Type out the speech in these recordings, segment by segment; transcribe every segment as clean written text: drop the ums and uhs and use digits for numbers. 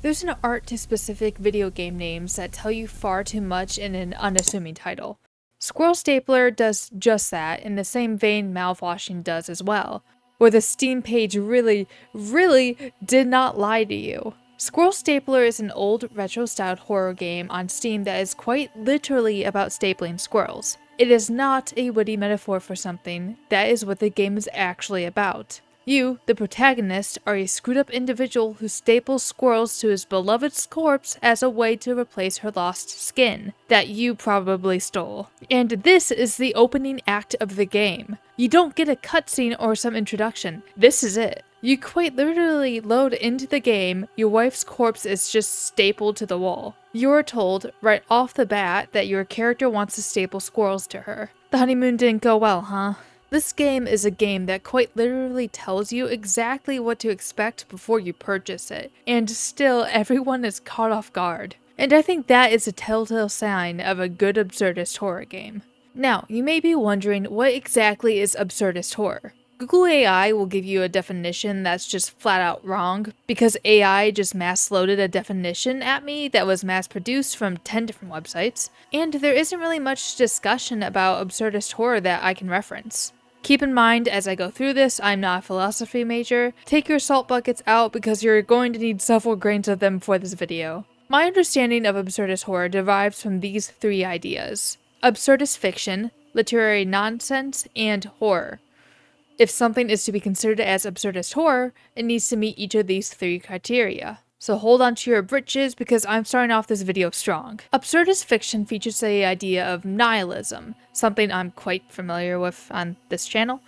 There's an art to specific video game names that tell you far too much in an unassuming title. Squirrel Stapler does just that, in the same vein mouthwashing does as well, where the Steam page really did not lie to you. Squirrel Stapler is an old, retro-styled horror game on Steam that is quite literally about stapling squirrels. It is not a witty metaphor for something, that is what the game is actually about. You, the protagonist, are a screwed-up individual who staples squirrels to his beloved's corpse as a way to replace her lost skin, that you probably stole. And this is the opening act of the game. You don't get a cutscene or some introduction. This is it. You quite literally load into the game, your wife's corpse is just stapled to the wall. You are told, right off the bat, that your character wants to staple squirrels to her. The honeymoon didn't go well, huh? This game is a game that quite literally tells you exactly what to expect before you purchase it, and still everyone is caught off guard. And I think that is a telltale sign of a good absurdist horror game. Now, you may be wondering what exactly is absurdist horror. Google AI will give you a definition that's just flat out wrong, because AI just mass loaded a definition at me that was mass produced from 10 different websites, and there isn't really much discussion about absurdist horror that I can reference. Keep in mind, as I go through this, I'm not a philosophy major. Take your salt buckets out because you're going to need several grains of them for this video. My understanding of absurdist horror derives from these three ideas: absurdist fiction, literary nonsense, and horror. If something is to be considered as absurdist horror, it needs to meet each of these three criteria. So hold on to your britches because I'm starting off this video strong. Absurdist fiction features the idea of nihilism, something I'm quite familiar with on this channel.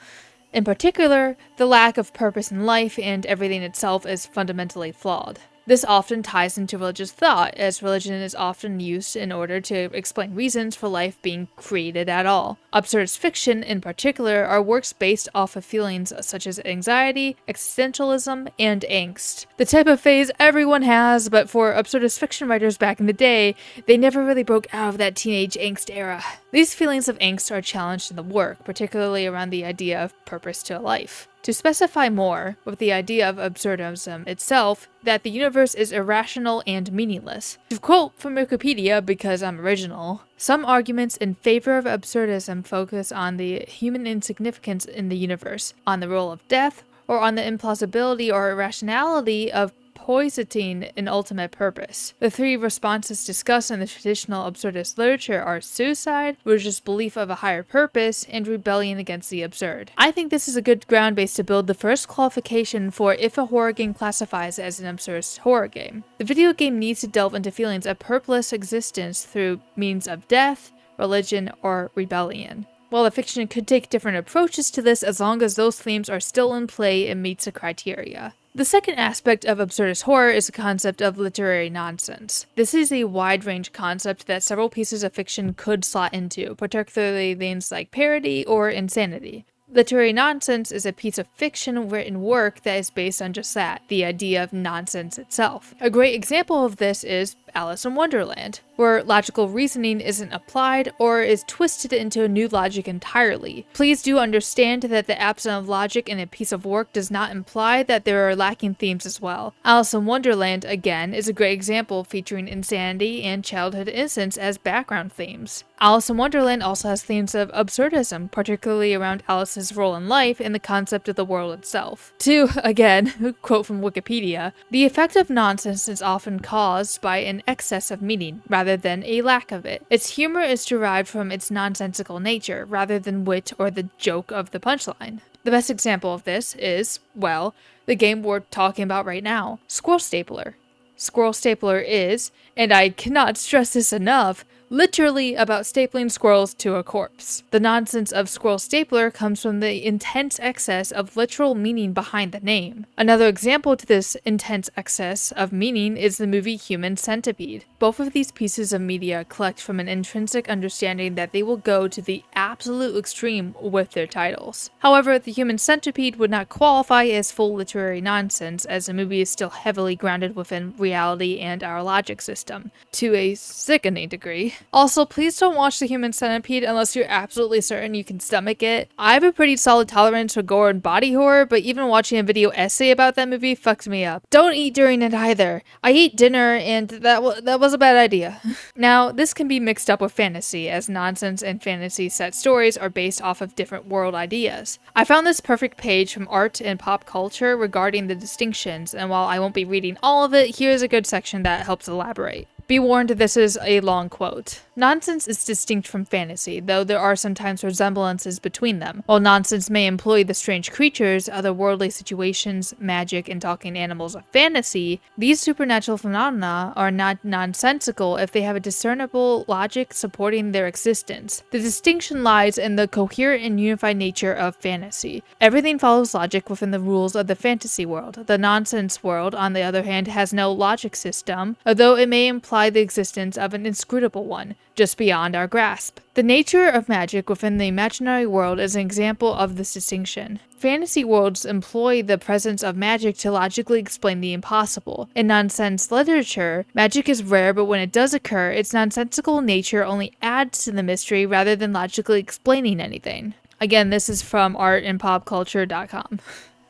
In particular, the lack of purpose in life and everything itself is fundamentally flawed. This often ties into religious thought, as religion is often used in order to explain reasons for life being created at all. Absurdist fiction, in particular, are works based off of feelings such as anxiety, existentialism, and angst. The type of phase everyone has, but for absurdist fiction writers back in the day, they never really broke out of that teenage angst era. These feelings of angst are challenged in the work, particularly around the idea of purpose to life. To specify more, with the idea of absurdism itself, that the universe is irrational and meaningless. To quote from Wikipedia, because I'm original, some arguments in favor of absurdism focus on the human insignificance in the universe, on the role of death, or on the implausibility or irrationality of positing an ultimate purpose. The three responses discussed in the traditional absurdist literature are suicide, religious belief of a higher purpose, and rebellion against the absurd. I think this is a good ground base to build the first qualification for if a horror game classifies as an absurdist horror game. The video game needs to delve into feelings of purposeless existence through means of death, religion, or rebellion. While the fiction could take different approaches to this as long as those themes are still in play and meets the criteria. The second aspect of absurdist horror is the concept of literary nonsense. This is a wide-range concept that several pieces of fiction could slot into, particularly things like parody or insanity. Literary nonsense is a piece of fiction written work that is based on just that, the idea of nonsense itself. A great example of this is Alice in Wonderland, where logical reasoning isn't applied or is twisted into a new logic entirely. Please do understand that the absence of logic in a piece of work does not imply that there are lacking themes as well. Alice in Wonderland, again, is a great example featuring insanity and childhood innocence as background themes. Alice in Wonderland also has themes of absurdism, particularly around Alice's role in life and the concept of the world itself. To, again, quote from Wikipedia, the effect of nonsense is often caused by an excess of meaning, rather than a lack of it. Its humor is derived from its nonsensical nature, rather than wit or the joke of the punchline. The best example of this is, well, the game we're talking about right now, Squirrel Stapler. Squirrel Stapler is, and I cannot stress this enough, literally about stapling squirrels to a corpse. The nonsense of Squirrel Stapler comes from the intense excess of literal meaning behind the name. Another example to this intense excess of meaning is the movie Human Centipede. Both of these pieces of media collect from an intrinsic understanding that they will go to the absolute extreme with their titles. However, the Human Centipede would not qualify as full literary nonsense, as the movie is still heavily grounded within reality and our logic system, to a sickening degree. Also, please don't watch The Human Centipede unless you're absolutely certain you can stomach it. I have a pretty solid tolerance for gore and body horror, but even watching a video essay about that movie fucked me up. Don't eat during it either. I ate dinner and that was a bad idea. Now, this can be mixed up with fantasy, as nonsense and fantasy set stories are based off of different world ideas. I found this perfect page from Art and Pop Culture regarding the distinctions, and while I won't be reading all of it, here's a good section that helps elaborate. Be warned, this is a long quote. Nonsense is distinct from fantasy, though there are sometimes resemblances between them. While nonsense may employ the strange creatures, otherworldly situations, magic, and talking animals of fantasy, these supernatural phenomena are not nonsensical if they have a discernible logic supporting their existence. The distinction lies in the coherent and unified nature of fantasy. Everything follows logic within the rules of the fantasy world. The nonsense world, on the other hand, has no logic system, although it may imply the existence of an inscrutable one, just beyond our grasp. The nature of magic within the imaginary world is an example of this distinction. Fantasy worlds employ the presence of magic to logically explain the impossible. In nonsense literature, magic is rare, but when it does occur, its nonsensical nature only adds to the mystery rather than logically explaining anything. Again, this is from artandpopculture.com.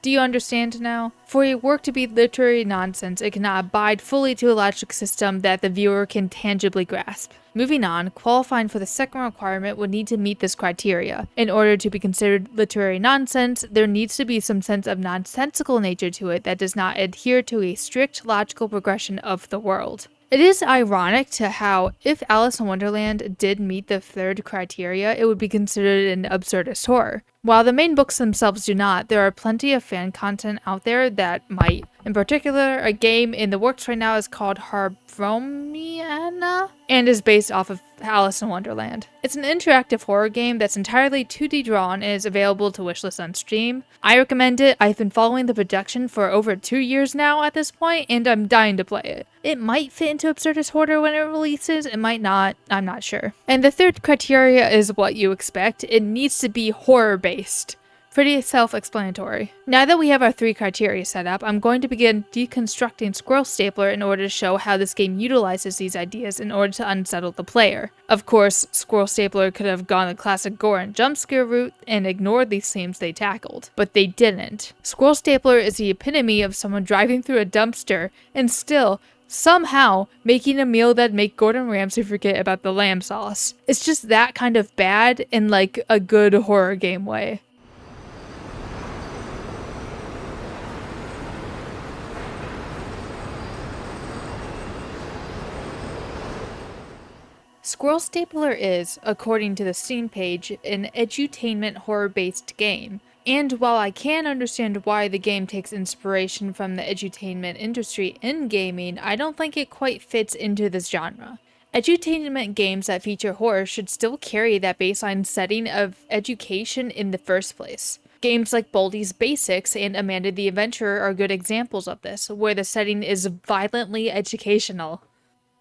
Do you understand now? For a work to be literary nonsense, it cannot abide fully to a logic system that the viewer can tangibly grasp. Moving on, qualifying for the second requirement would need to meet this criteria. In order to be considered literary nonsense, there needs to be some sense of nonsensical nature to it that does not adhere to a strict logical progression of the world. It is ironic to how, if Alice in Wonderland did meet the third criteria, it would be considered an absurdist horror. While the main books themselves do not, there are plenty of fan content out there that might. In particular, a game in the works right now is called Harbromiana and is based off of Alice in Wonderland. It's an interactive horror game that's entirely 2D drawn and is available to wishlist on Steam. I recommend it. I've been following the production for over 2 years now at this point, and I'm dying to play it. It might fit into absurdist horror when it releases, it might not, I'm not sure. And the third criteria is what you expect. It needs to be horror-based. Pretty self-explanatory. Now that we have our 3 criteria set up, I'm going to begin deconstructing Squirrel Stapler in order to show how this game utilizes these ideas in order to unsettle the player. Of course, Squirrel Stapler could have gone the classic gore and jump scare route and ignored these themes they tackled, but they didn't. Squirrel Stapler is the epitome of someone driving through a dumpster and still, somehow, making a meal that'd make Gordon Ramsay forget about the lamb sauce. It's just that kind of bad in like a good horror game way. Squirrel Stapler is, according to the Steam page, an edutainment horror-based game. And while I can understand why the game takes inspiration from the edutainment industry in gaming, I don't think it quite fits into this genre. Edutainment games that feature horror should still carry that baseline setting of education in the first place. Games like Baldi's Basics and Amanda the Adventurer are good examples of this, where the setting is violently educational.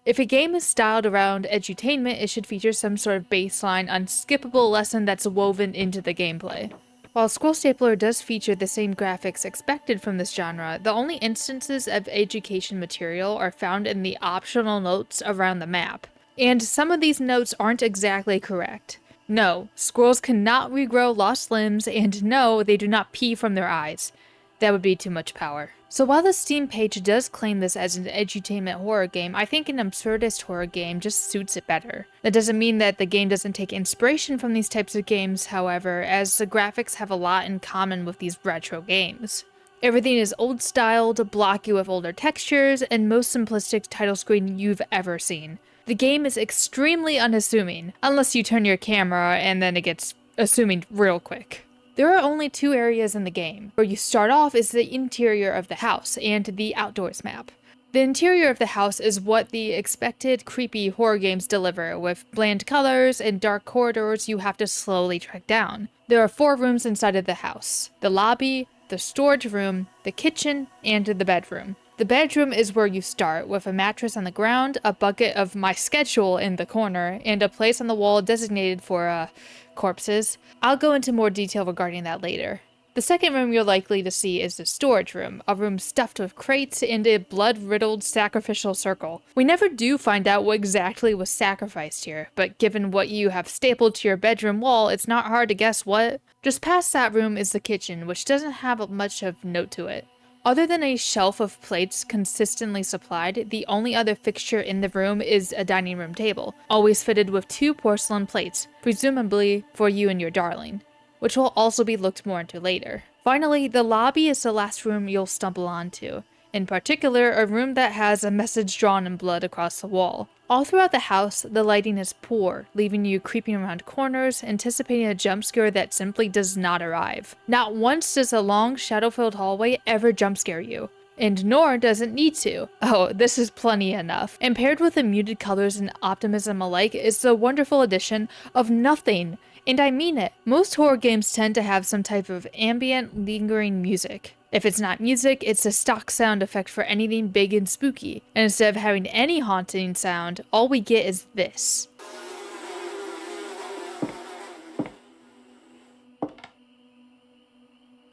If a game is styled around edutainment, it should feature some sort of baseline, unskippable lesson that's woven into the gameplay. While Squirrel Stapler does feature the same graphics expected from this genre, the only instances of education material are found in the optional notes around the map. And some of these notes aren't exactly correct. No, squirrels cannot regrow lost limbs, and no, they do not pee from their eyes. That would be too much power. So while the Steam page does claim this as an edutainment horror game, I think an absurdist horror game just suits it better. That doesn't mean that the game doesn't take inspiration from these types of games, however, as the graphics have a lot in common with these retro games. Everything is old-styled, blocky with older textures, and most simplistic title screen you've ever seen. The game is extremely unassuming, unless you turn your camera and then it gets assuming real quick. There are only 2 areas in the game. Where you start off is the interior of the house and the outdoors map. The interior of the house is what the expected creepy horror games deliver, with bland colors and dark corridors you have to slowly trek down. There are 4 rooms inside of the house: the lobby, the storage room, the kitchen, and the bedroom. The bedroom is where you start, with a mattress on the ground, a bucket of my schedule in the corner, and a place on the wall designated for, corpses. I'll go into more detail regarding that later. The second room you're likely to see is the storage room, a room stuffed with crates and a blood-riddled sacrificial circle. We never do find out what exactly was sacrificed here, but given what you have stapled to your bedroom wall, it's not hard to guess what. Just past that room is the kitchen, which doesn't have much of note to it. Other than a shelf of plates consistently supplied, the only other fixture in the room is a dining room table, always fitted with 2 porcelain plates, presumably for you and your darling, which will also be looked more into later. Finally, the lobby is the last room you'll stumble onto. In particular, a room that has a message drawn in blood across the wall. All throughout the house, the lighting is poor, leaving you creeping around corners, anticipating a jump scare that simply does not arrive. Not once does a long, shadow-filled hallway ever jump scare you. And nor does it need to. Oh, this is plenty enough. And paired with the muted colors and optimism alike is the wonderful addition of nothing. And I mean it. Most horror games tend to have some type of ambient, lingering music. If it's not music, it's a stock sound effect for anything big and spooky. And instead of having any haunting sound, all we get is this.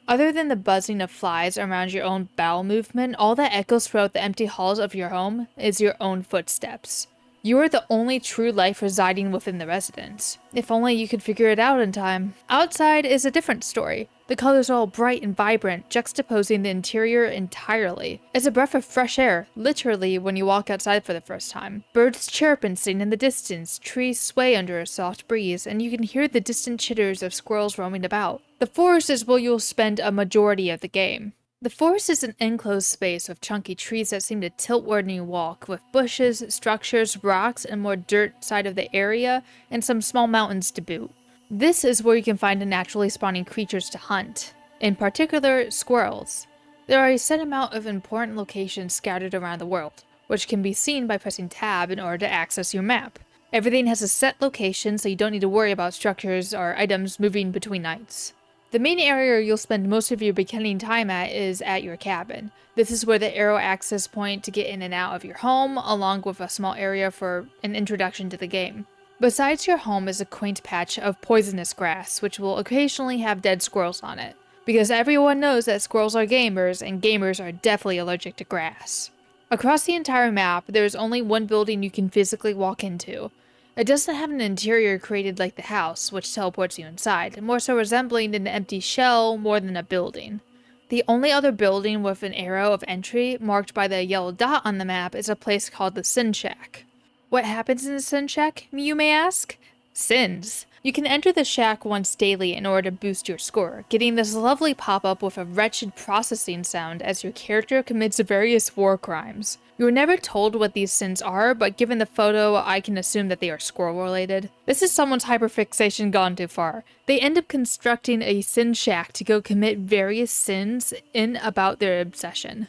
Other than the buzzing of flies around your own bowel movement, all that echoes throughout the empty halls of your home is your own footsteps. You are the only true life residing within the residence. If only you could figure it out in time. Outside is a different story. The colors are all bright and vibrant, juxtaposing the interior entirely. It's a breath of fresh air, literally, when you walk outside for the first time. Birds chirp and sing in the distance, trees sway under a soft breeze, and you can hear the distant chitters of squirrels roaming about. The forest is where you'll spend a majority of the game. The forest is an enclosed space with chunky trees that seem to tilt when you walk, with bushes, structures, rocks, and more dirt side of the area, and some small mountains to boot. This is where you can find the naturally spawning creatures to hunt, in particular, squirrels. There are a set amount of important locations scattered around the world, which can be seen by pressing tab in order to access your map. Everything has a set location, so you don't need to worry about structures or items moving between nights. The main area you'll spend most of your beginning time at is at your cabin. This is where the arrow access point to get in and out of your home, along with a small area for an introduction to the game. Besides your home is a quaint patch of poisonous grass, which will occasionally have dead squirrels on it. Because everyone knows that squirrels are gamers, and gamers are definitely allergic to grass. Across the entire map, there is only one building you can physically walk into. It doesn't have an interior created like the house, which teleports you inside, more so resembling an empty shell more than a building. The only other building with an arrow of entry, marked by the yellow dot on the map, is a place called the Sin Shack. What happens in the Sin Shack, you may ask? Sins. You can enter the shack once daily in order to boost your score, getting this lovely pop-up with a wretched processing sound as your character commits various war crimes. You are never told what these sins are, but given the photo, I can assume that they are squirrel-related. This is someone's hyperfixation gone too far. They end up constructing a sin shack to go commit various sins in about their obsession.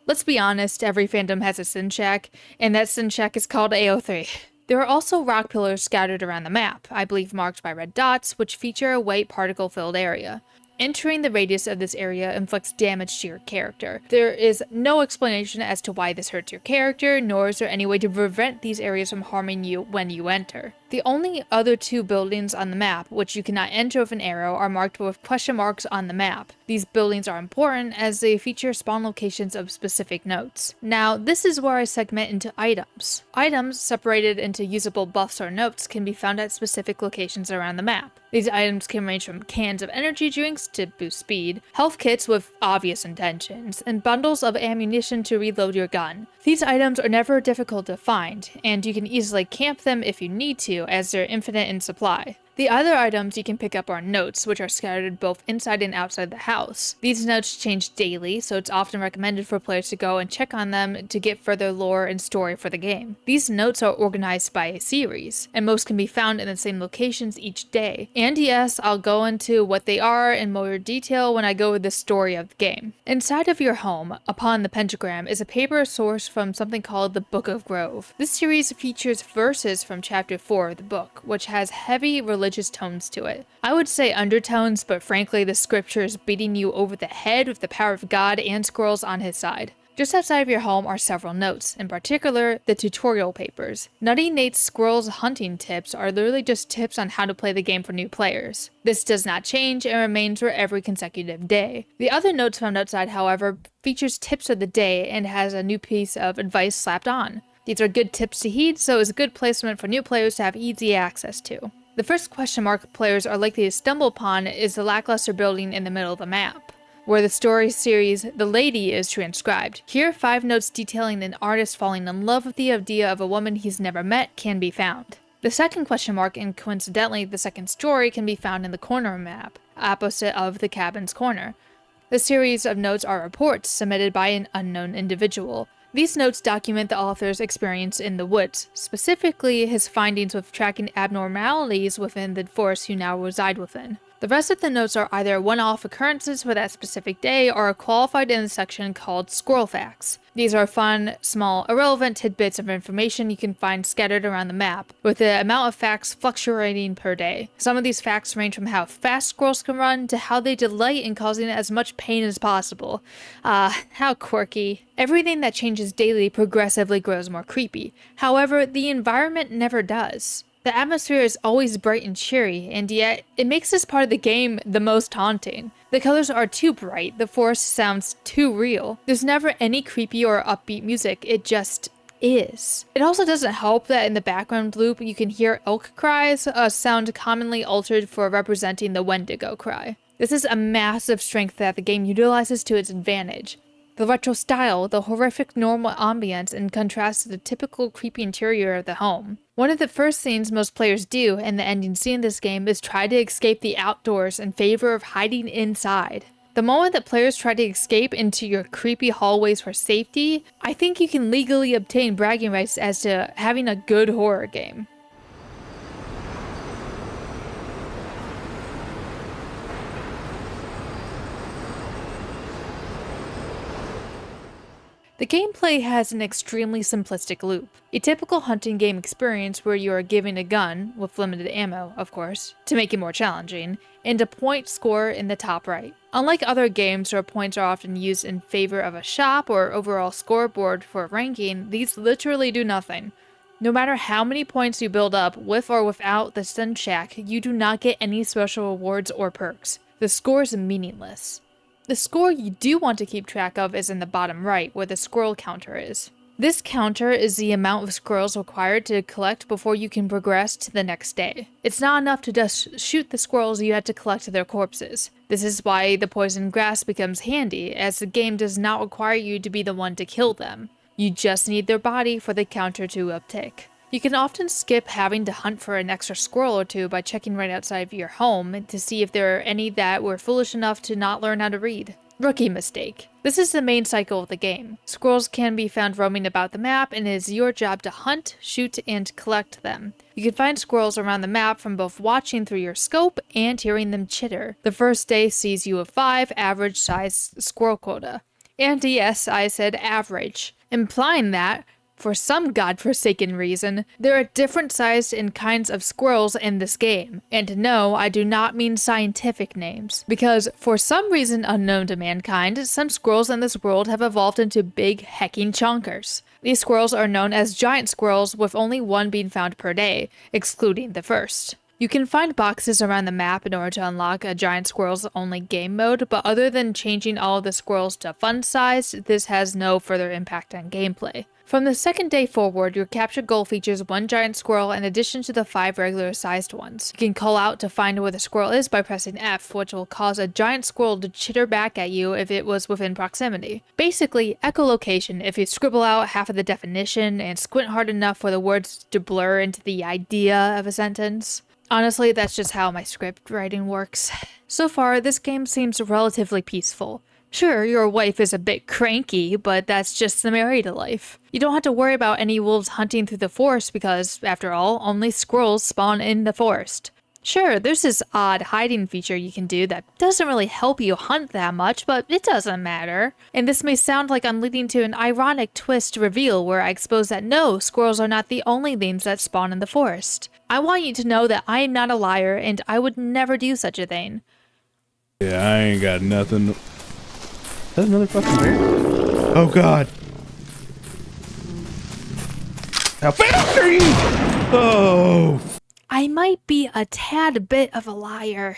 Let's be honest, every fandom has a sin shack, and that sin shack is called AO3. There are also rock pillars scattered around the map, I believe marked by red dots, which feature a white particle-filled area. Entering the radius of this area inflicts damage to your character. There is no explanation as to why this hurts your character, nor is there any way to prevent these areas from harming you when you enter. The only other 2 buildings on the map, which you cannot enter with an arrow, are marked with question marks on the map. These buildings are important as they feature spawn locations of specific notes. Now, this is where I segment into items. Items, separated into usable buffs or notes, can be found at specific locations around the map. These items can range from cans of energy drinks to boost speed, health kits with obvious intentions, and bundles of ammunition to reload your gun. These items are never difficult to find, and you can easily camp them if you need to, as they're infinite in supply. The other items you can pick up are notes, which are scattered both inside and outside the house. These notes change daily, so it's often recommended for players to go and check on them to get further lore and story for the game. These notes are organized by a series, and most can be found in the same locations each day. And yes, I'll go into what they are in more detail when I go with the story of the game. Inside of your home, upon the pentagram, is a paper source from something called the Book of Grove. This series features verses from chapter 4 of the book, which has heavy religious tones to it. I would say undertones, but frankly the scripture is beating you over the head with the power of God and squirrels on his side. Just outside of your home are several notes, in particular, the tutorial papers. Nutty Nate's Squirrel's hunting tips are literally just tips on how to play the game for new players. This does not change and remains for every consecutive day. The other notes found outside, however, features tips of the day and has a new piece of advice slapped on. These are good tips to heed, so it's a good placement for new players to have easy access to. The first question mark players are likely to stumble upon is the lackluster building in the middle of the map, where the story series The Lady is transcribed. Here, 5 notes detailing an artist falling in love with the idea of a woman he's never met can be found. The second question mark, and coincidentally the second story, can be found in the corner map, opposite of the cabin's corner. The series of notes are reports submitted by an unknown individual. These notes document the author's experience in the woods, specifically his findings with tracking abnormalities within the forest you now reside within. The rest of the notes are either one-off occurrences for that specific day or are qualified in a section called Squirrel Facts. These are fun, small, irrelevant tidbits of information you can find scattered around the map, with the amount of facts fluctuating per day. Some of these facts range from how fast squirrels can run to how they delight in causing as much pain as possible. How quirky. Everything that changes daily progressively grows more creepy. However, the environment never does. The atmosphere is always bright and cheery, and yet it makes this part of the game the most haunting. The colors are too bright, the forest sounds too real. There's never any creepy or upbeat music, it just is. It also doesn't help that in the background loop you can hear elk cries, a sound commonly altered for representing the Wendigo cry. This is a massive strength that the game utilizes to its advantage. The retro style, the horrific normal ambience in contrast to the typical creepy interior of the home. One of the first things most players do in the ending scene of this game is try to escape the outdoors in favor of hiding inside. The moment that players try to escape into your creepy hallways for safety, I think you can legally obtain bragging rights as to having a good horror game. The gameplay has an extremely simplistic loop. A typical hunting game experience where you are given a gun, with limited ammo, of course, to make it more challenging, and a point score in the top right. Unlike other games where points are often used in favor of a shop or overall scoreboard for ranking, these literally do nothing. No matter how many points you build up, with or without the stun shack, you do not get any special rewards or perks. The score is meaningless. The score you do want to keep track of is in the bottom right, where the squirrel counter is. This counter is the amount of squirrels required to collect before you can progress to the next day. It's not enough to just shoot the squirrels, you have to collect their corpses. This is why the poison grass becomes handy, as the game does not require you to be the one to kill them. You just need their body for the counter to uptick. You can often skip having to hunt for an extra squirrel or two by checking right outside of your home to see if there are any that were foolish enough to not learn how to read. Rookie mistake. This is the main cycle of the game. Squirrels can be found roaming about the map, and it is your job to hunt, shoot, and collect them. You can find squirrels around the map from both watching through your scope and hearing them chitter. The first day sees you with 5 average size squirrel quota. And yes, I said average, implying that, for some godforsaken reason, there are different sized and kinds of squirrels in this game. And no, I do not mean scientific names, because for some reason unknown to mankind, some squirrels in this world have evolved into big hecking chonkers. These squirrels are known as giant squirrels, with only one being found per day, excluding the first. You can find boxes around the map in order to unlock a giant squirrels only game mode, but other than changing all of the squirrels to fun size, this has no further impact on gameplay. From the second day forward, your capture goal features 1 giant squirrel in addition to the 5 regular sized ones. You can call out to find where the squirrel is by pressing F, which will cause a giant squirrel to chitter back at you if it was within proximity. Basically, echolocation if you scribble out half of the definition and squint hard enough for the words to blur into the idea of a sentence. Honestly, that's just how my script writing works. So far, this game seems relatively peaceful. Sure, your wife is a bit cranky, but that's just the married life. You don't have to worry about any wolves hunting through the forest because, after all, only squirrels spawn in the forest. Sure, there's this odd hiding feature you can do that doesn't really help you hunt that much, but it doesn't matter. And this may sound like I'm leading to an ironic twist reveal where I expose that no, squirrels are not the only things that spawn in the forest. I want you to know that I am not a liar and I would never do such a thing. Yeah, I ain't got nothing. That's another fucking bear. Oh god. Now faster! Oh. I might be a tad bit of a liar.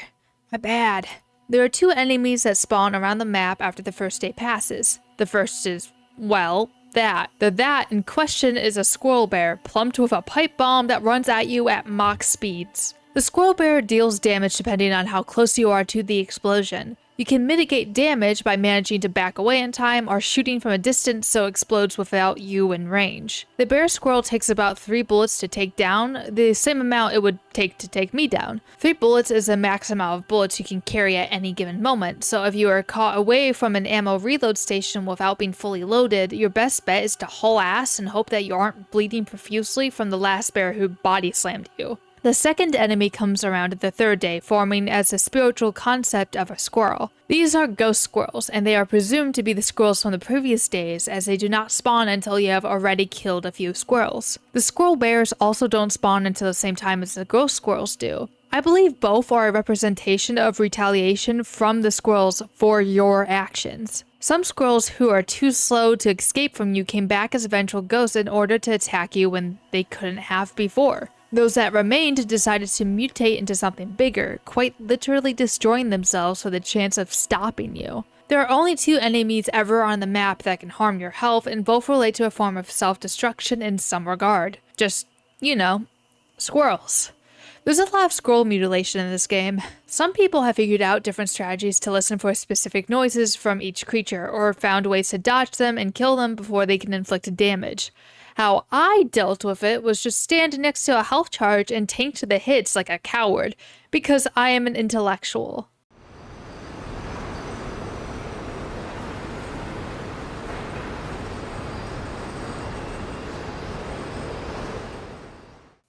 My bad. There are 2 enemies that spawn around the map after the first day passes. The first is, well, that. The that in question is a squirrel bear, plumped with a pipe bomb that runs at you at Mach speeds. The squirrel bear deals damage depending on how close you are to the explosion. You can mitigate damage by managing to back away in time or shooting from a distance so it explodes without you in range. The bear squirrel takes about 3 bullets to take down, the same amount it would take to take me down. 3 bullets is the max amount of bullets you can carry at any given moment, so if you are caught away from an ammo reload station without being fully loaded, your best bet is to haul ass and hope that you aren't bleeding profusely from the last bear who body slammed you. The second enemy comes around the 3rd day, forming as a spiritual concept of a squirrel. These are ghost squirrels, and they are presumed to be the squirrels from the previous days, as they do not spawn until you have already killed a few squirrels. The squirrel bears also don't spawn until the same time as the ghost squirrels do. I believe both are a representation of retaliation from the squirrels for your actions. Some squirrels who are too slow to escape from you came back as eventual ghosts in order to attack you when they couldn't have before. Those that remained decided to mutate into something bigger, quite literally destroying themselves for the chance of stopping you. There are only 2 enemies ever on the map that can harm your health, and both relate to a form of self-destruction in some regard. Just, you know, squirrels. There's a lot of squirrel mutilation in this game. Some people have figured out different strategies to listen for specific noises from each creature, or found ways to dodge them and kill them before they can inflict damage. How I dealt with it was just stand next to a health charge and tank the hits like a coward, because I am an intellectual.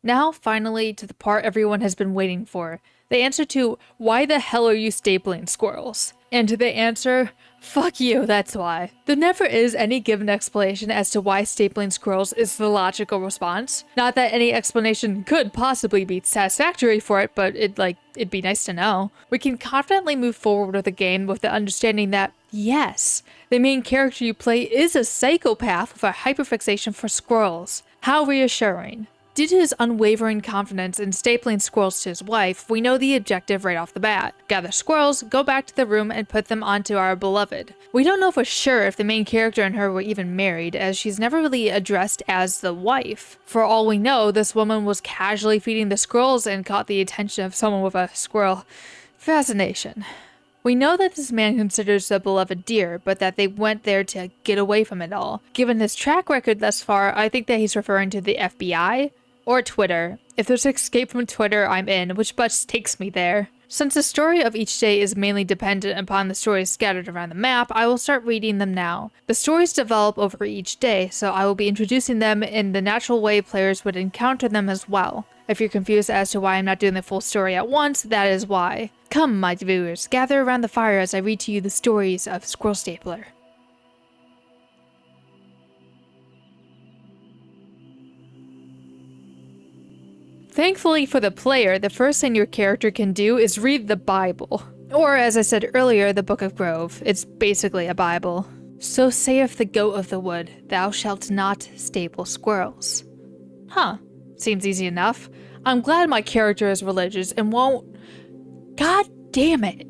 Now, finally, to the part everyone has been waiting for. The answer to, why the hell are you stapling squirrels? And to the answer, fuck you, that's why. There never is any given explanation as to why stapling squirrels is the logical response. Not that any explanation could possibly be satisfactory for it, but it'd be nice to know. We can confidently move forward with the game with the understanding that, yes, the main character you play is a psychopath with a hyperfixation for squirrels. How reassuring. Due to his unwavering confidence in stapling squirrels to his wife, we know the objective right off the bat. Gather squirrels, go back to the room, and put them onto our beloved. We don't know for sure if the main character and her were even married, as she's never really addressed as the wife. For all we know, this woman was casually feeding the squirrels and caught the attention of someone with a squirrel fascination. We know that this man considers the beloved dear, but that they went there to get away from it all. Given his track record thus far, I think that he's referring to the FBI, or Twitter. If there's escape from Twitter, I'm in, which bus takes me there. Since the story of each day is mainly dependent upon the stories scattered around the map, I will start reading them now. The stories develop over each day, so I will be introducing them in the natural way players would encounter them as well. If you're confused as to why I'm not doing the full story at once, that is why. Come, my viewers, gather around the fire as I read to you the stories of Squirrel Stapler. Thankfully for the player, the first thing your character can do is read the Bible. Or, as I said earlier, the Book of Grove. It's basically a Bible. So saith the goat of the wood, thou shalt not staple squirrels. Huh. Seems easy enough. I'm glad my character is religious and won't... God damn it.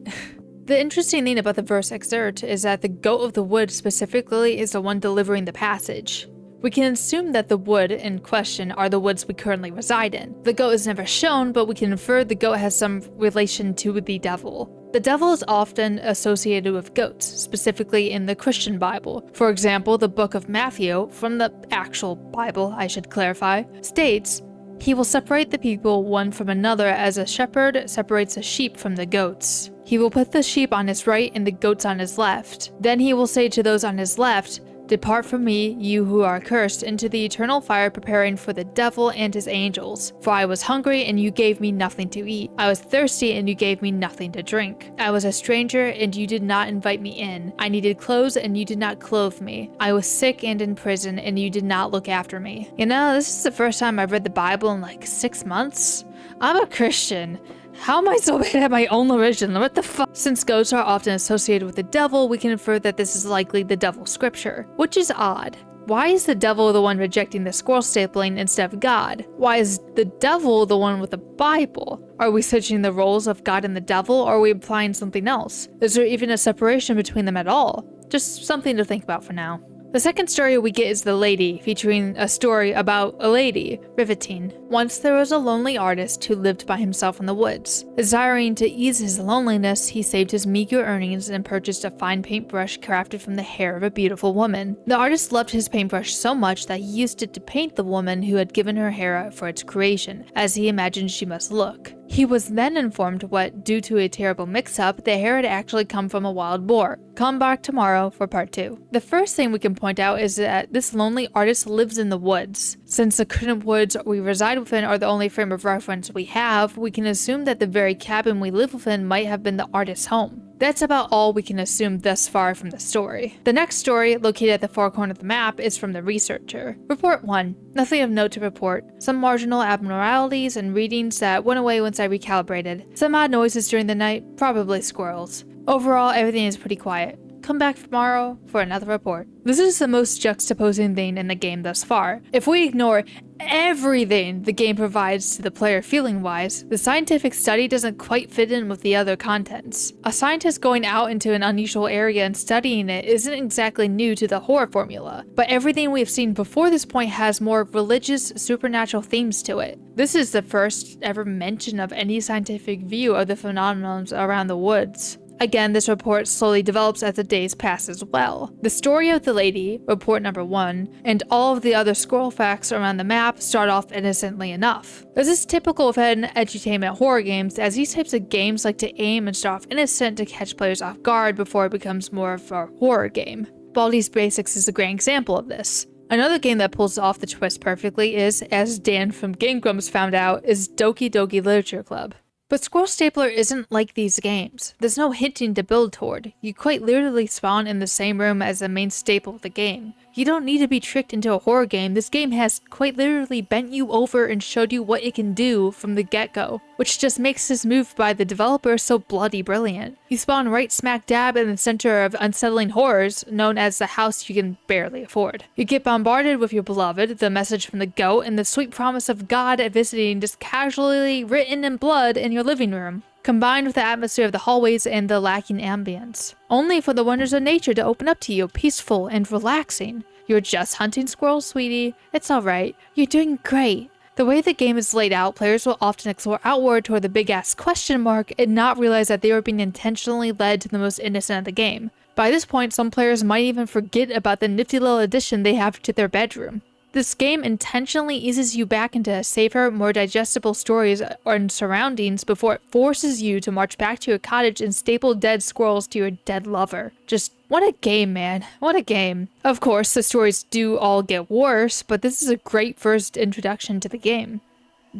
The interesting thing about the verse excerpt is that the goat of the wood specifically is the one delivering the passage. We can assume that the wood in question are the woods we currently reside in. The goat is never shown, but we can infer the goat has some relation to the devil. The devil is often associated with goats, specifically in the Christian Bible. For example, the book of Matthew, from the actual Bible, I should clarify, states, "He will separate the people one from another as a shepherd separates the sheep from the goats. He will put the sheep on his right and the goats on his left. Then he will say to those on his left, 'Depart from me, you who are cursed, into the eternal fire preparing for the devil and his angels. For I was hungry, and you gave me nothing to eat. I was thirsty, and you gave me nothing to drink. I was a stranger, and you did not invite me in. I needed clothes, and you did not clothe me. I was sick and in prison, and you did not look after me.'" You know, this is the first time I've read the Bible in like 6 months. I'm a Christian. How am I so bad at my own revision? What the fuck? Since ghosts are often associated with the devil, we can infer that this is likely the devil's scripture, which is odd. Why is the devil the one rejecting the squirrel stapling instead of God? Why is the devil the one with the Bible? Are we switching the roles of God and the devil, or are we implying something else? Is there even a separation between them at all? Just something to think about for now. The second story we get is The Lady, featuring a story about a lady. Riveting. Once there was a lonely artist who lived by himself in the woods. Desiring to ease his loneliness, he saved his meager earnings and purchased a fine paintbrush crafted from the hair of a beautiful woman. The artist loved his paintbrush so much that he used it to paint the woman who had given her hair for its creation, as he imagined she must look. He was then informed what, due to a terrible mix-up, the hair had actually come from a wild boar. Come back tomorrow for part 2. The first thing we can point out is that this lonely artist lives in the woods. Since the current woods we reside within are the only frame of reference we have, we can assume that the very cabin we live within might have been the artist's home. That's about all we can assume thus far from the story. The next story, located at the far corner of the map, is from the researcher. Report 1. Nothing of note to report. Some marginal abnormalities and readings that went away once I recalibrated. Some odd noises during the night, probably squirrels. Overall, everything is pretty quiet. Come back tomorrow for another report. This is the most juxtaposing thing in the game thus far. If we ignore everything the game provides to the player feeling-wise, the scientific study doesn't quite fit in with the other contents. A scientist going out into an unusual area and studying it isn't exactly new to the horror formula, but everything we've seen before this point has more religious, supernatural themes to it. This is the first ever mention of any scientific view of the phenomenons around the woods. Again, this report slowly develops as the days pass as well. The story of the lady, report number 1, and all of the other squirrel facts around the map start off innocently enough. This is typical of edutainment horror games, as these types of games like to aim and start off innocent to catch players off guard before it becomes more of a horror game. Baldi's Basics is a great example of this. Another game that pulls off the twist perfectly is, as Dan from Game Grumps found out, is Doki Doki Literature Club. But Squirrel Stapler isn't like these games. There's no hinting to build toward. You quite literally spawn in the same room as the main staple of the game. You don't need to be tricked into a horror game. This game has quite literally bent you over and showed you what it can do from the get-go, which just makes this move by the developer so bloody brilliant. You spawn right smack dab in the center of unsettling horrors, known as the house you can barely afford. You get bombarded with your beloved, the message from the goat, and the sweet promise of God visiting just casually written in blood in your living room, combined with the atmosphere of the hallways and the lacking ambience. Only for the wonders of nature to open up to you, peaceful and relaxing. You're just hunting squirrels, sweetie. It's alright. You're doing great. The way the game is laid out, players will often explore outward toward the big-ass question mark and not realize that they were being intentionally led to the most innocent of the game. By this point, some players might even forget about the nifty little addition they have to their bedroom. This game intentionally eases you back into safer, more digestible stories and surroundings before it forces you to march back to your cottage and staple dead squirrels to your dead lover. Just what a game, man. What a game. Of course, the stories do all get worse, but this is a great first introduction to the game.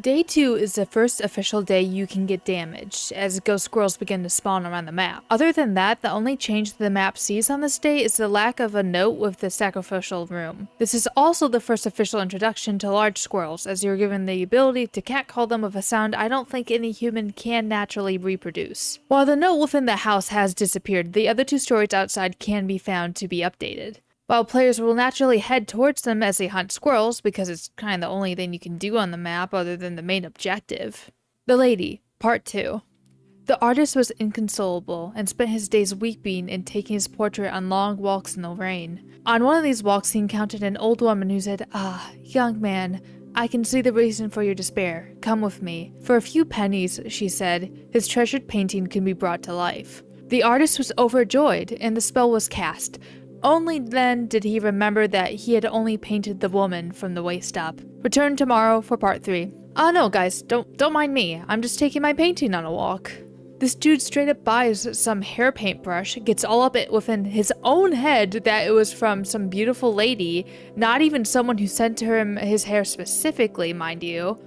Day 2 is the first official day you can get damaged, as ghost squirrels begin to spawn around the map. Other than that, the only change the map sees on this day is the lack of a note with the sacrificial room. This is also the first official introduction to large squirrels, as you're given the ability to catcall them with a sound I don't think any human can naturally reproduce. While the note within the house has disappeared, the other 2 stories outside can be found to be updated. While players will naturally head towards them as they hunt squirrels, because it's kind of the only thing you can do on the map other than the main objective. The Lady, Part 2. The artist was inconsolable and spent his days weeping and taking his portrait on long walks in the rain. On one of these walks he encountered an old woman who said, "Ah, young man, I can see the reason for your despair. Come with me." For a few pennies, she said, his treasured painting can be brought to life. The artist was overjoyed and the spell was cast. Only then did he remember that he had only painted the woman from the waist up. Return tomorrow for part 3. No guys, don't mind me. I'm just taking my painting on a walk. This dude straight up buys some hair paintbrush, gets all up it within his own head that it was from some beautiful lady, not even someone who sent to him his hair specifically, mind you.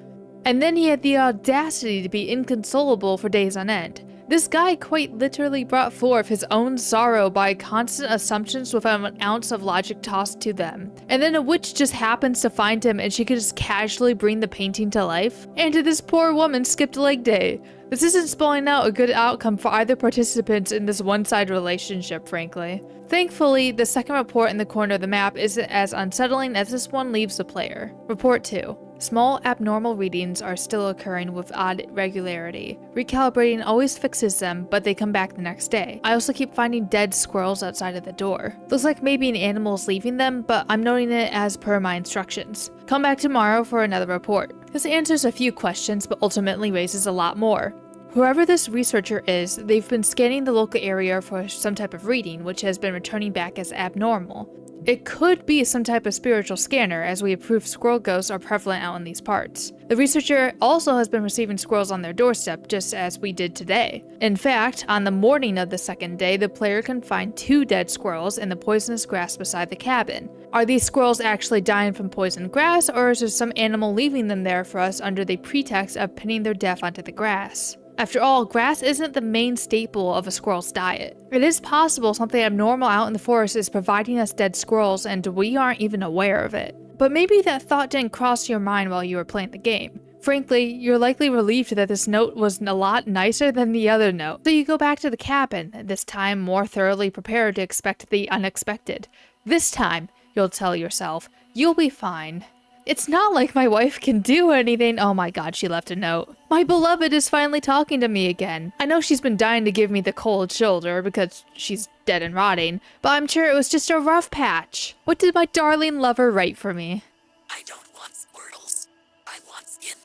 And then he had the audacity to be inconsolable for days on end. This guy quite literally brought forth his own sorrow by constant assumptions without an ounce of logic tossed to them. And then a witch just happens to find him and she could just casually bring the painting to life. And this poor woman skipped leg day. This isn't spelling out a good outcome for either participant in this one-sided relationship, frankly. Thankfully, the second report in the corner of the map isn't as unsettling as this one leaves the player. Report 2. Small abnormal readings are still occurring with odd regularity. Recalibrating always fixes them, but they come back the next day. I also keep finding dead squirrels outside of the door. Looks like maybe an animal is leaving them, but I'm noting it as per my instructions. Come back tomorrow for another report. This answers a few questions, but ultimately raises a lot more. Whoever this researcher is, they've been scanning the local area for some type of reading, which has been returning back as abnormal. It could be some type of spiritual scanner, as we have proof squirrel ghosts are prevalent out in these parts. The researcher also has been receiving squirrels on their doorstep, just as we did today. In fact, on the morning of the second day, the player can find 2 dead squirrels in the poisonous grass beside the cabin. Are these squirrels actually dying from poisoned grass, or is there some animal leaving them there for us under the pretext of pinning their death onto the grass? After all, grass isn't the main staple of a squirrel's diet. It is possible something abnormal out in the forest is providing us dead squirrels and we aren't even aware of it. But maybe that thought didn't cross your mind while you were playing the game. Frankly, you're likely relieved that this note was a lot nicer than the other note. So you go back to the cabin, this time more thoroughly prepared to expect the unexpected. This time, you'll tell yourself, you'll be fine. It's not like my wife can do anything. Oh my god, she left a note. My beloved is finally talking to me again. I know she's been dying to give me the cold shoulder because she's dead and rotting, but I'm sure it was just a rough patch. What did my darling lover write for me? I don't want squirtles. I want skin.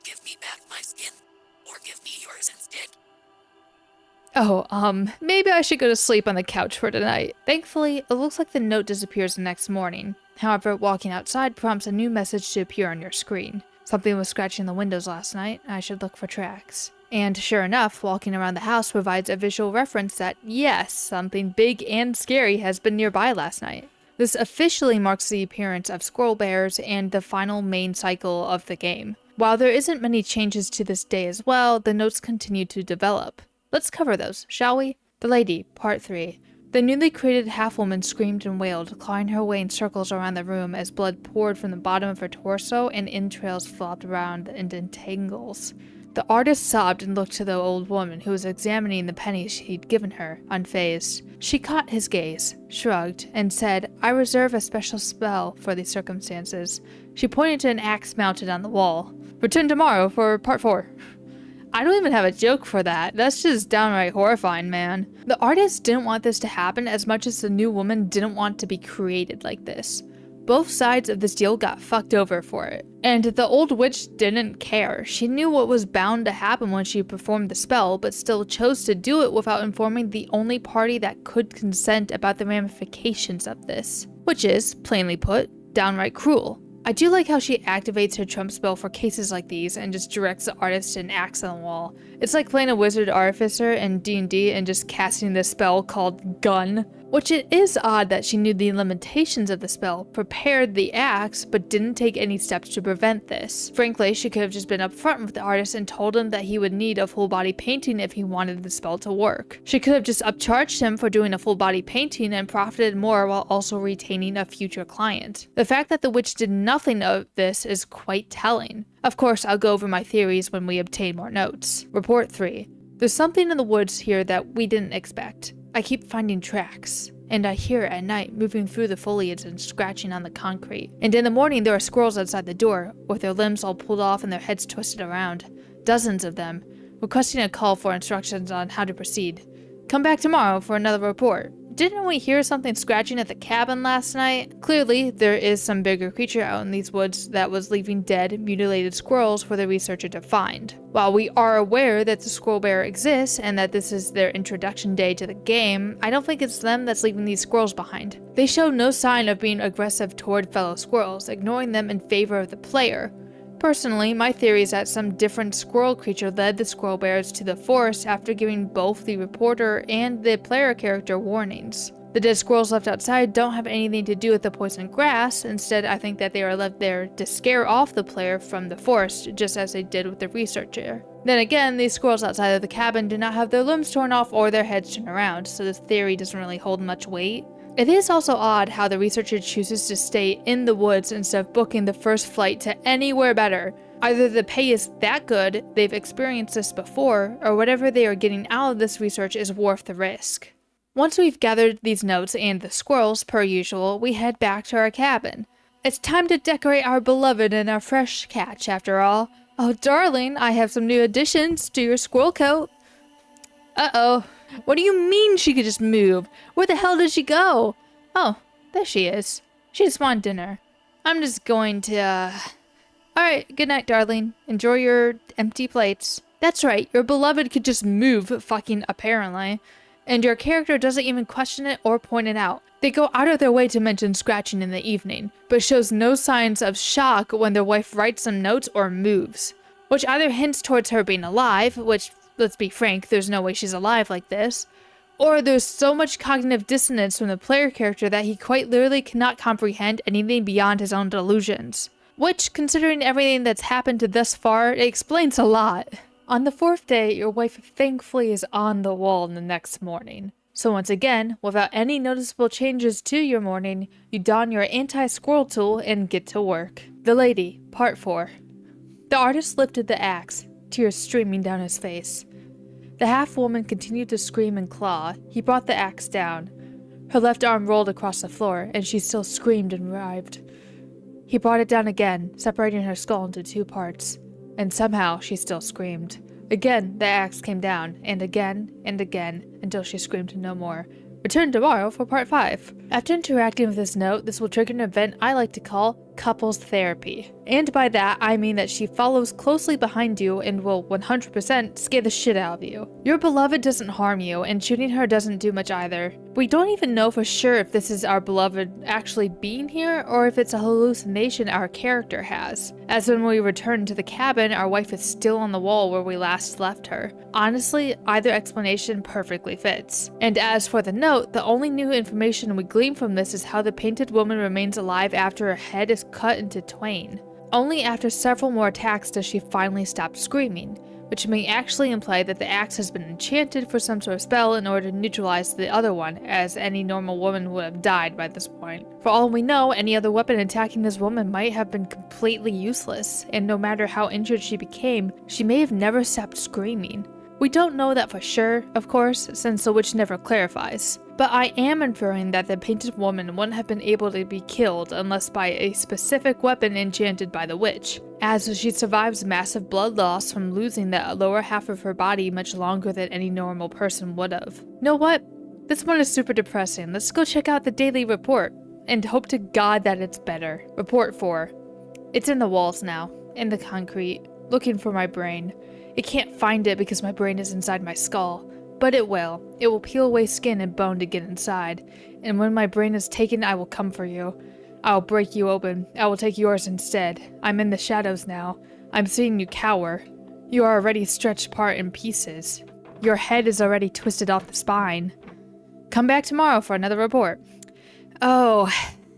Give me back my skin. Or give me yours instead. Oh, maybe I should go to sleep on the couch for tonight. Thankfully, it looks like the note disappears the next morning. However, walking outside prompts a new message to appear on your screen. Something was scratching the windows last night. I should look for tracks. And sure enough, walking around the house provides a visual reference that, yes, something big and scary has been nearby last night. This officially marks the appearance of squirrel bears and the final main cycle of the game. While there isn't many changes to this day as well, the notes continue to develop. Let's cover those, shall we? The Lady, Part 3. The newly created half-woman screamed and wailed, clawing her way in circles around the room as blood poured from the bottom of her torso and entrails flopped around in tangles. The artist sobbed and looked to the old woman who was examining the pennies he'd given her, unfazed. She caught his gaze, shrugged, and said, "I reserve a special spell for these circumstances." She pointed to an axe mounted on the wall. "Return tomorrow for Part 4. I don't even have a joke for that. That's just downright horrifying, man. The artist didn't want this to happen as much as the new woman didn't want to be created like this. Both sides of this deal got fucked over for it. And the old witch didn't care. She knew what was bound to happen when she performed the spell, but still chose to do it without informing the only party that could consent about the ramifications of this. Which is, plainly put, downright cruel. I do like how she activates her trump spell for cases like these and just directs the artist to an axe on the wall. It's like playing a wizard artificer in D&D and just casting this spell called Gun. Which it is odd that she knew the limitations of the spell, prepared the axe, but didn't take any steps to prevent this. Frankly, she could have just been upfront with the artist and told him that he would need a full body painting if he wanted the spell to work. She could have just upcharged him for doing a full body painting and profited more while also retaining a future client. The fact that the witch did nothing of this is quite telling. Of course, I'll go over my theories when we obtain more notes. Report 3. There's something in the woods here that we didn't expect. I keep finding tracks, and I hear it at night moving through the foliage and scratching on the concrete. And in the morning there are squirrels outside the door, with their limbs all pulled off and their heads twisted around. Dozens of them, requesting a call for instructions on how to proceed. Come back tomorrow for another report. Didn't we hear something scratching at the cabin last night? Clearly, there is some bigger creature out in these woods that was leaving dead, mutilated squirrels for the researcher to find. While we are aware that the squirrel bear exists and that this is their introduction day to the game, I don't think it's them that's leaving these squirrels behind. They show no sign of being aggressive toward fellow squirrels, ignoring them in favor of the player. Personally, my theory is that some different squirrel creature led the squirrel bears to the forest after giving both the reporter and the player character warnings. The dead squirrels left outside don't have anything to do with the poisoned grass. Instead, I think that they are left there to scare off the player from the forest, just as they did with the researcher. Then again, these squirrels outside of the cabin do not have their limbs torn off or their heads turned around, so this theory doesn't really hold much weight. It is also odd how the researcher chooses to stay in the woods instead of booking the first flight to anywhere better. Either the pay is that good, they've experienced this before, or whatever they are getting out of this research is worth the risk. Once we've gathered these notes and the squirrels, per usual, we head back to our cabin. It's time to decorate our beloved in our fresh catch, after all. Oh, darling, I have some new additions to your squirrel coat. Uh-oh. What do you mean she could just move? Where the hell did she go? Oh, there she is. She just wanted dinner. I'm just going to, Alright, good night, darling. Enjoy your empty plates. That's right, your beloved could just move, fucking apparently. And your character doesn't even question it or point it out. They go out of their way to mention scratching in the evening, but shows no signs of shock when their wife writes some notes or moves. Which either hints towards her being alive, which, let's be frank, there's no way she's alive like this, or there's so much cognitive dissonance from the player character that he quite literally cannot comprehend anything beyond his own delusions. Which, considering everything that's happened to thus far, it explains a lot. On the 4th day, your wife thankfully is on the wall the next morning. So once again, without any noticeable changes to your morning, you don your anti-squirrel tool and get to work. The Lady, Part 4. The artist lifted the axe, tears streaming down his face. The half-woman continued to scream and claw. He brought the axe down. Her left arm rolled across the floor, and she still screamed and writhed. He brought it down again, separating her skull into 2 parts. And somehow she still screamed. Again, the axe came down, and again, until she screamed no more. Return tomorrow for part 5. After interacting with this note, this will trigger an event I like to call couples therapy. And by that, I mean that she follows closely behind you and will 100% scare the shit out of you. Your beloved doesn't harm you, and shooting her doesn't do much either. We don't even know for sure if this is our beloved actually being here, or if it's a hallucination our character has. As when we return to the cabin, our wife is still on the wall where we last left her. Honestly, either explanation perfectly fits. And as for the note, the only new information we glean from this is how the painted woman remains alive after her head is cut into twain. Only after several more attacks does she finally stop screaming, which may actually imply that the axe has been enchanted for some sort of spell in order to neutralize the other one, as any normal woman would have died by this point. For all we know, any other weapon attacking this woman might have been completely useless, and no matter how injured she became, she may have never stopped screaming. We don't know that for sure, of course, since the witch never clarifies. But I am inferring that the painted woman wouldn't have been able to be killed unless by a specific weapon enchanted by the witch, as she survives massive blood loss from losing the lower half of her body much longer than any normal person would have. Know what? This one is super depressing. Let's go check out the daily report, and hope to God that it's better. Report 4. It's in the walls now, in the concrete, looking for my brain. It can't find it because my brain is inside my skull, but it will. It will peel away skin and bone to get inside, and when my brain is taken, I will come for you. I will break you open. I will take yours instead. I'm in the shadows now. I'm seeing you cower. You are already stretched apart in pieces. Your head is already twisted off the spine. Come back tomorrow for another report. Oh,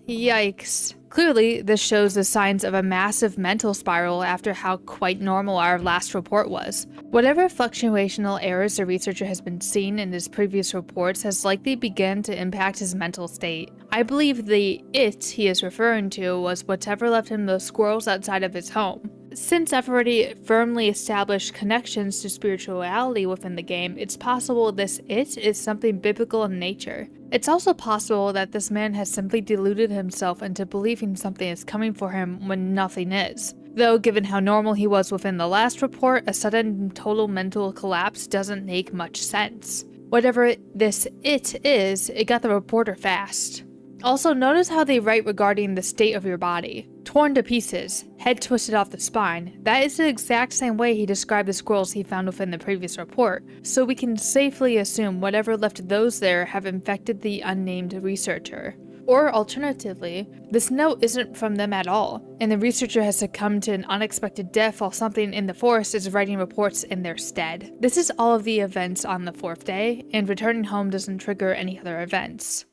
yikes. Clearly, this shows the signs of a massive mental spiral after how quite normal our last report was. Whatever fluctuational errors the researcher has been seeing in his previous reports has likely begun to impact his mental state. I believe the "it" he is referring to was whatever left him those squirrels outside of his home. Since I've already firmly established connections to spirituality within the game, it's possible this "it" is something biblical in nature. It's also possible that this man has simply deluded himself into believing something is coming for him when nothing is. Though, given how normal he was within the last report, a sudden total mental collapse doesn't make much sense. Whatever this "it" is, it got the reporter fast. Also, notice how they write regarding the state of your body. Torn to pieces, head twisted off the spine. That is the exact same way he described the squirrels he found within the previous report, so we can safely assume whatever left those there have infected the unnamed researcher. Or alternatively, this note isn't from them at all, and the researcher has succumbed to an unexpected death while something in the forest is writing reports in their stead. This is all of the events on the 4th day, and returning home doesn't trigger any other events.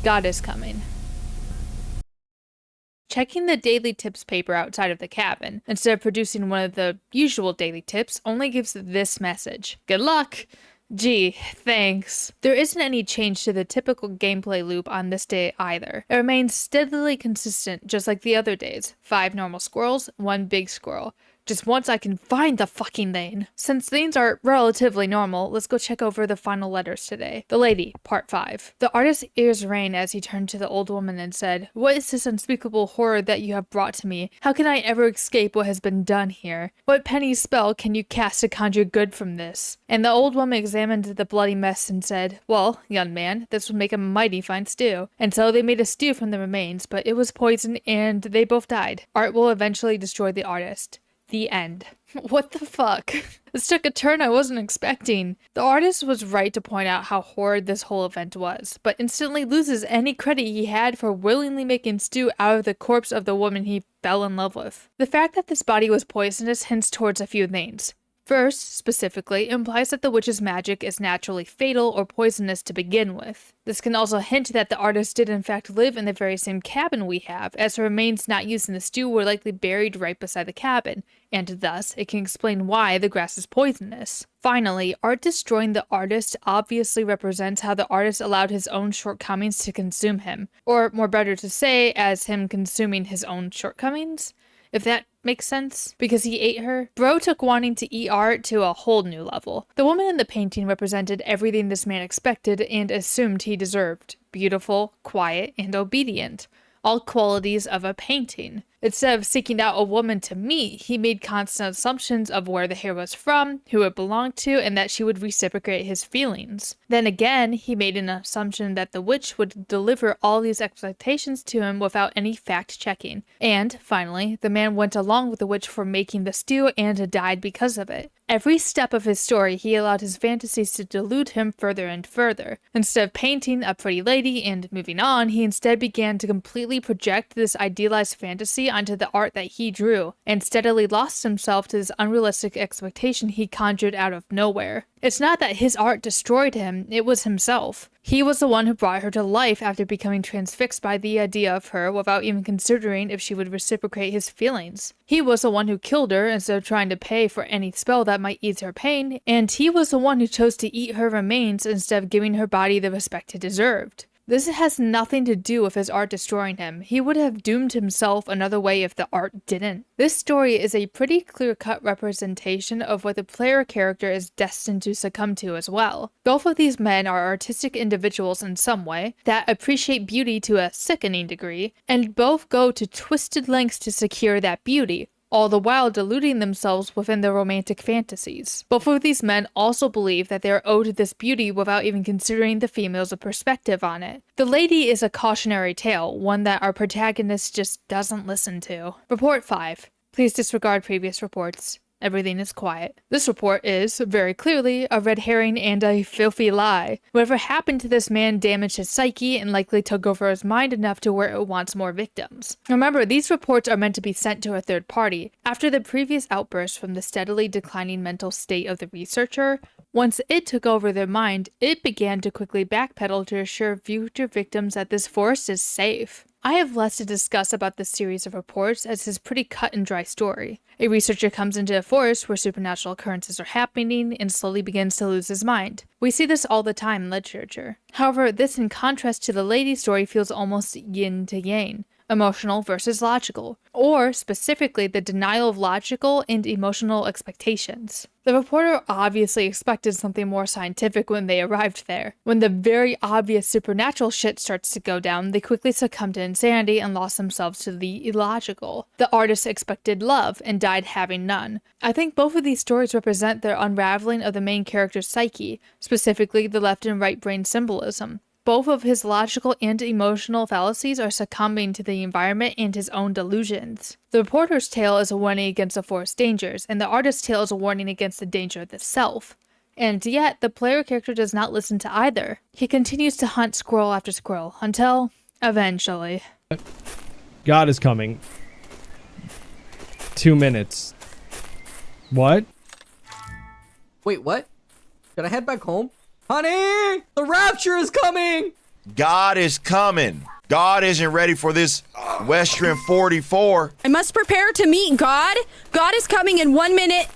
God is coming. checking the daily tips paper outside of the cabin, instead of producing one of the usual daily tips, only gives this message: "Good luck!" Gee, thanks. There isn't any change to the typical gameplay loop on this day either. It remains steadily consistent, just like the other days. 5 normal squirrels, 1 big squirrel. Just once I can find the fucking lane. Since lanes are relatively normal, let's go check over the final letters today. The Lady, Part 5. The artist's ears rang as he turned to the old woman and said, "What is this unspeakable horror that you have brought to me? How can I ever escape what has been done here? What penny spell can you cast to conjure good from this?" And the old woman examined the bloody mess and said, "Well, young man, this would make a mighty fine stew." And so they made a stew from the remains, but it was poisoned and they both died. Art will eventually destroy the artist. The end. What the fuck? This took a turn I wasn't expecting. The artist was right to point out how horrid this whole event was, but instantly loses any credit he had for willingly making stew out of the corpse of the woman he fell in love with. The fact that this body was poisonous hints towards a few things. First, specifically, implies that the witch's magic is naturally fatal or poisonous to begin with. This can also hint that the artist did in fact live in the very same cabin we have, as the remains not used in the stew were likely buried right beside the cabin, and thus it can explain why the grass is poisonous. Finally, art destroying the artist obviously represents how the artist allowed his own shortcomings to consume him, or more better to say, as him consuming his own shortcomings? If that makes sense, because he ate her. Bro took wanting to eat art to a whole new level. The woman in the painting represented everything this man expected and assumed he deserved. Beautiful, quiet, and obedient. All qualities of a painting. Instead of seeking out a woman to meet, he made constant assumptions of where the hair was from, who it belonged to, and that she would reciprocate his feelings. Then again, he made an assumption that the witch would deliver all these expectations to him without any fact-checking. And, finally, the man went along with the witch for making the stew and died because of it. Every step of his story, he allowed his fantasies to delude him further and further. Instead of painting a pretty lady and moving on, he instead began to completely project this idealized fantasy onto the art that he drew, and steadily lost himself to this unrealistic expectation he conjured out of nowhere. It's not that his art destroyed him, it was himself. He was the one who brought her to life after becoming transfixed by the idea of her without even considering if she would reciprocate his feelings. He was the one who killed her instead of trying to pay for any spell that might ease her pain, and he was the one who chose to eat her remains instead of giving her body the respect it deserved. This has nothing to do with his art destroying him. He would have doomed himself another way if the art didn't. This story is a pretty clear-cut representation of what the player character is destined to succumb to as well. Both of these men are artistic individuals in some way, that appreciate beauty to a sickening degree, and both go to twisted lengths to secure that beauty, all the while deluding themselves within their romantic fantasies. Both of these men also believe that they are owed this beauty without even considering the female's perspective on it. The Lady is a cautionary tale, one that our protagonist just doesn't listen to. Report 5. Please disregard previous reports. Everything is quiet. This report is, very clearly, a red herring and a filthy lie. Whatever happened to this man damaged his psyche and likely took over his mind enough to where it wants more victims. Remember, these reports are meant to be sent to a third party. After the previous outburst from the steadily declining mental state of the researcher, once it took over their mind, it began to quickly backpedal to assure future victims that this forest is safe. I have less to discuss about this series of reports as it's a pretty cut and dry story. A researcher comes into a forest where supernatural occurrences are happening and slowly begins to lose his mind. We see this all the time in literature. However, this in contrast to the Lady story feels almost yin to yang. Emotional versus logical, or specifically the denial of logical and emotional expectations. The reporter obviously expected something more scientific when they arrived there. When the very obvious supernatural shit starts to go down, they quickly succumb to insanity and lost themselves to the illogical. The artist expected love and died having none. I think both of these stories represent their unraveling of the main character's psyche, specifically the left and right brain symbolism. Both of his logical and emotional fallacies are succumbing to the environment and his own delusions. The reporter's tale is a warning against the forest dangers, and the artist's tale is a warning against the danger of the self. And yet, the player character does not listen to either. He continues to hunt squirrel after squirrel, until, eventually. God is coming. 2 minutes. What? Wait, what? Should I head back home? Honey! The rapture is coming! God is coming. God isn't ready for this Western 44. I must prepare to meet God. God is coming in 1 minute.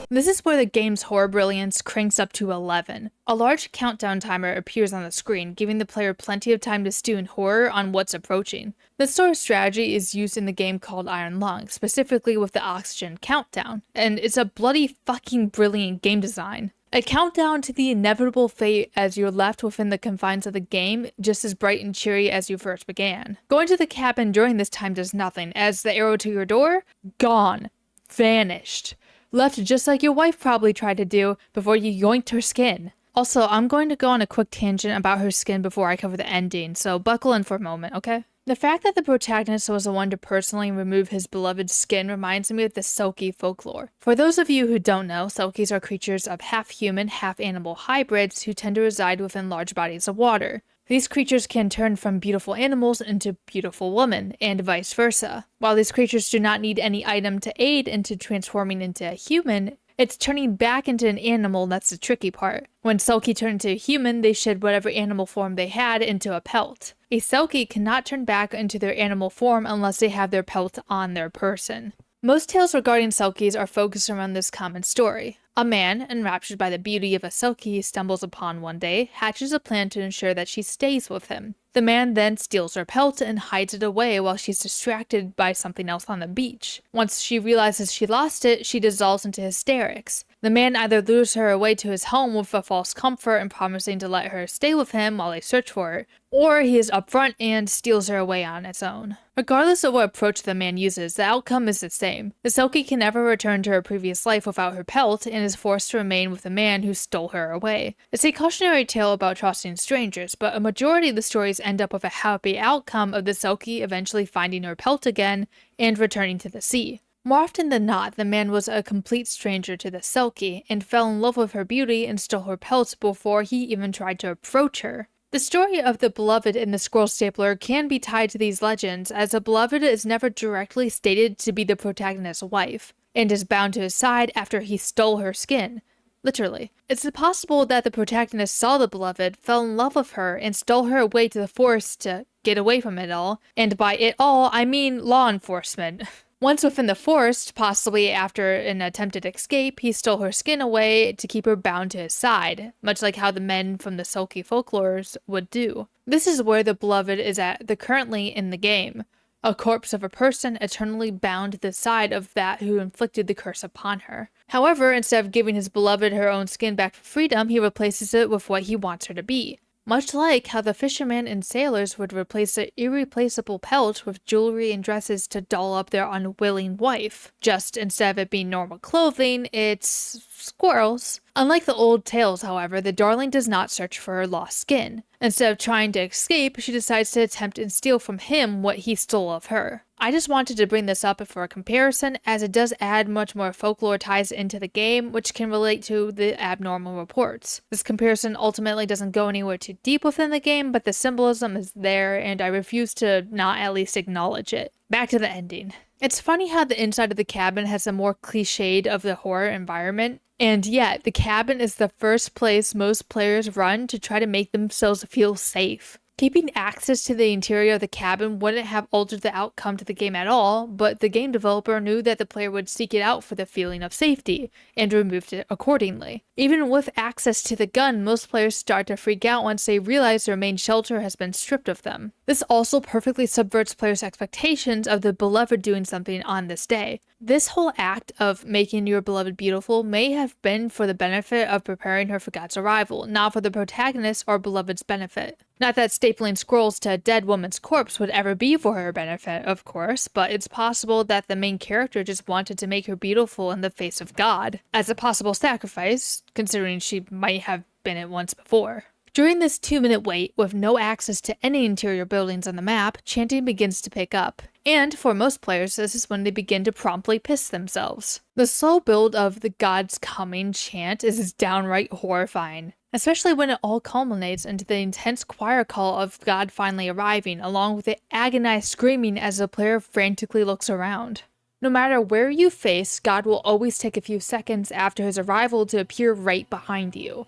This is where the game's horror brilliance cranks up to 11. A large countdown timer appears on the screen, giving the player plenty of time to stew in horror on what's approaching. This sort of strategy is used in the game called Iron Lung, specifically with the oxygen countdown, and it's a bloody fucking brilliant game design. A countdown to the inevitable fate as you're left within the confines of the game, just as bright and cheery as you first began. Going to the cabin during this time does nothing, as the arrow to your door, gone, vanished. Left just like your wife probably tried to do before you yoinked her skin. Also, I'm going to go on a quick tangent about her skin before I cover the ending, so buckle in for a moment, okay? The fact that the protagonist was the one to personally remove his beloved's skin reminds me of the Selkie folklore. For those of you who don't know, Selkies are creatures of half-human, half-animal hybrids who tend to reside within large bodies of water. These creatures can turn from beautiful animals into beautiful women, and vice versa. While these creatures do not need any item to aid into transforming into a human, it's turning back into an animal that's the tricky part. When Selkie turn into a human, they shed whatever animal form they had into a pelt. A Selkie cannot turn back into their animal form unless they have their pelt on their person. Most tales regarding Selkies are focused around this common story. A man, enraptured by the beauty of a Selkie he stumbles upon one day, hatches a plan to ensure that she stays with him. The man then steals her pelt and hides it away while she's distracted by something else on the beach. Once she realizes she lost it, she dissolves into hysterics. The man either lures her away to his home with a false comfort and promising to let her stay with him while they search for it, or he is upfront and steals her away on its own. Regardless of what approach the man uses, the outcome is the same. The Selkie can never return to her previous life without her pelt and is forced to remain with the man who stole her away. It's a cautionary tale about trusting strangers, but a majority of the stories end up with a happy outcome of the Selkie eventually finding her pelt again and returning to the sea. More often than not, the man was a complete stranger to the Selkie and fell in love with her beauty and stole her pelt before he even tried to approach her. The story of the beloved in the Squirrel Stapler can be tied to these legends, as the beloved is never directly stated to be the protagonist's wife, and is bound to his side after he stole her skin. Literally. It's possible that the protagonist saw the beloved, fell in love with her, and stole her away to the forest to get away from it all, and by it all, I mean law enforcement. Once within the forest, possibly after an attempted escape, he stole her skin away to keep her bound to his side, much like how the men from the Selkie folklores would do. This is where the beloved is at currently in the game, a corpse of a person eternally bound to the side of that who inflicted the curse upon her. However, instead of giving his beloved her own skin back for freedom, he replaces it with what he wants her to be. Much like how the fishermen and sailors would replace the irreplaceable pelt with jewelry and dresses to doll up their unwilling wife. Just instead of it being normal clothing, it's squirrels. Unlike the old tales, however, the darling does not search for her lost skin. Instead of trying to escape, she decides to attempt and steal from him what he stole of her. I just wanted to bring this up for a comparison, as it does add much more folklore ties into the game, which can relate to the abnormal reports. This comparison ultimately doesn't go anywhere too deep within the game, but the symbolism is there, and I refuse to not at least acknowledge it. Back to the ending. It's funny how the inside of the cabin has a more cliched of the horror environment, and yet the cabin is the first place most players run to try to make themselves feel safe. Keeping access to the interior of the cabin wouldn't have altered the outcome to the game at all, but the game developer knew that the player would seek it out for the feeling of safety, and removed it accordingly. Even with access to the gun, most players start to freak out once they realize their main shelter has been stripped of them. This also perfectly subverts players' expectations of the beloved doing something on this day. This whole act of making your beloved beautiful may have been for the benefit of preparing her for God's arrival, not for the protagonist or beloved's benefit. Not that stapling scrolls to a dead woman's corpse would ever be for her benefit, of course, but it's possible that the main character just wanted to make her beautiful in the face of God, as a possible sacrifice, considering she might have been it once before. During this 2-minute wait, with no access to any interior buildings on the map, chanting begins to pick up. And for most players, this is when they begin to promptly piss themselves. The slow build of the God's coming chant is downright horrifying, especially when it all culminates into the intense choir call of God finally arriving, along with the agonized screaming as the player frantically looks around. No matter where you face, God will always take a few seconds after his arrival to appear right behind you.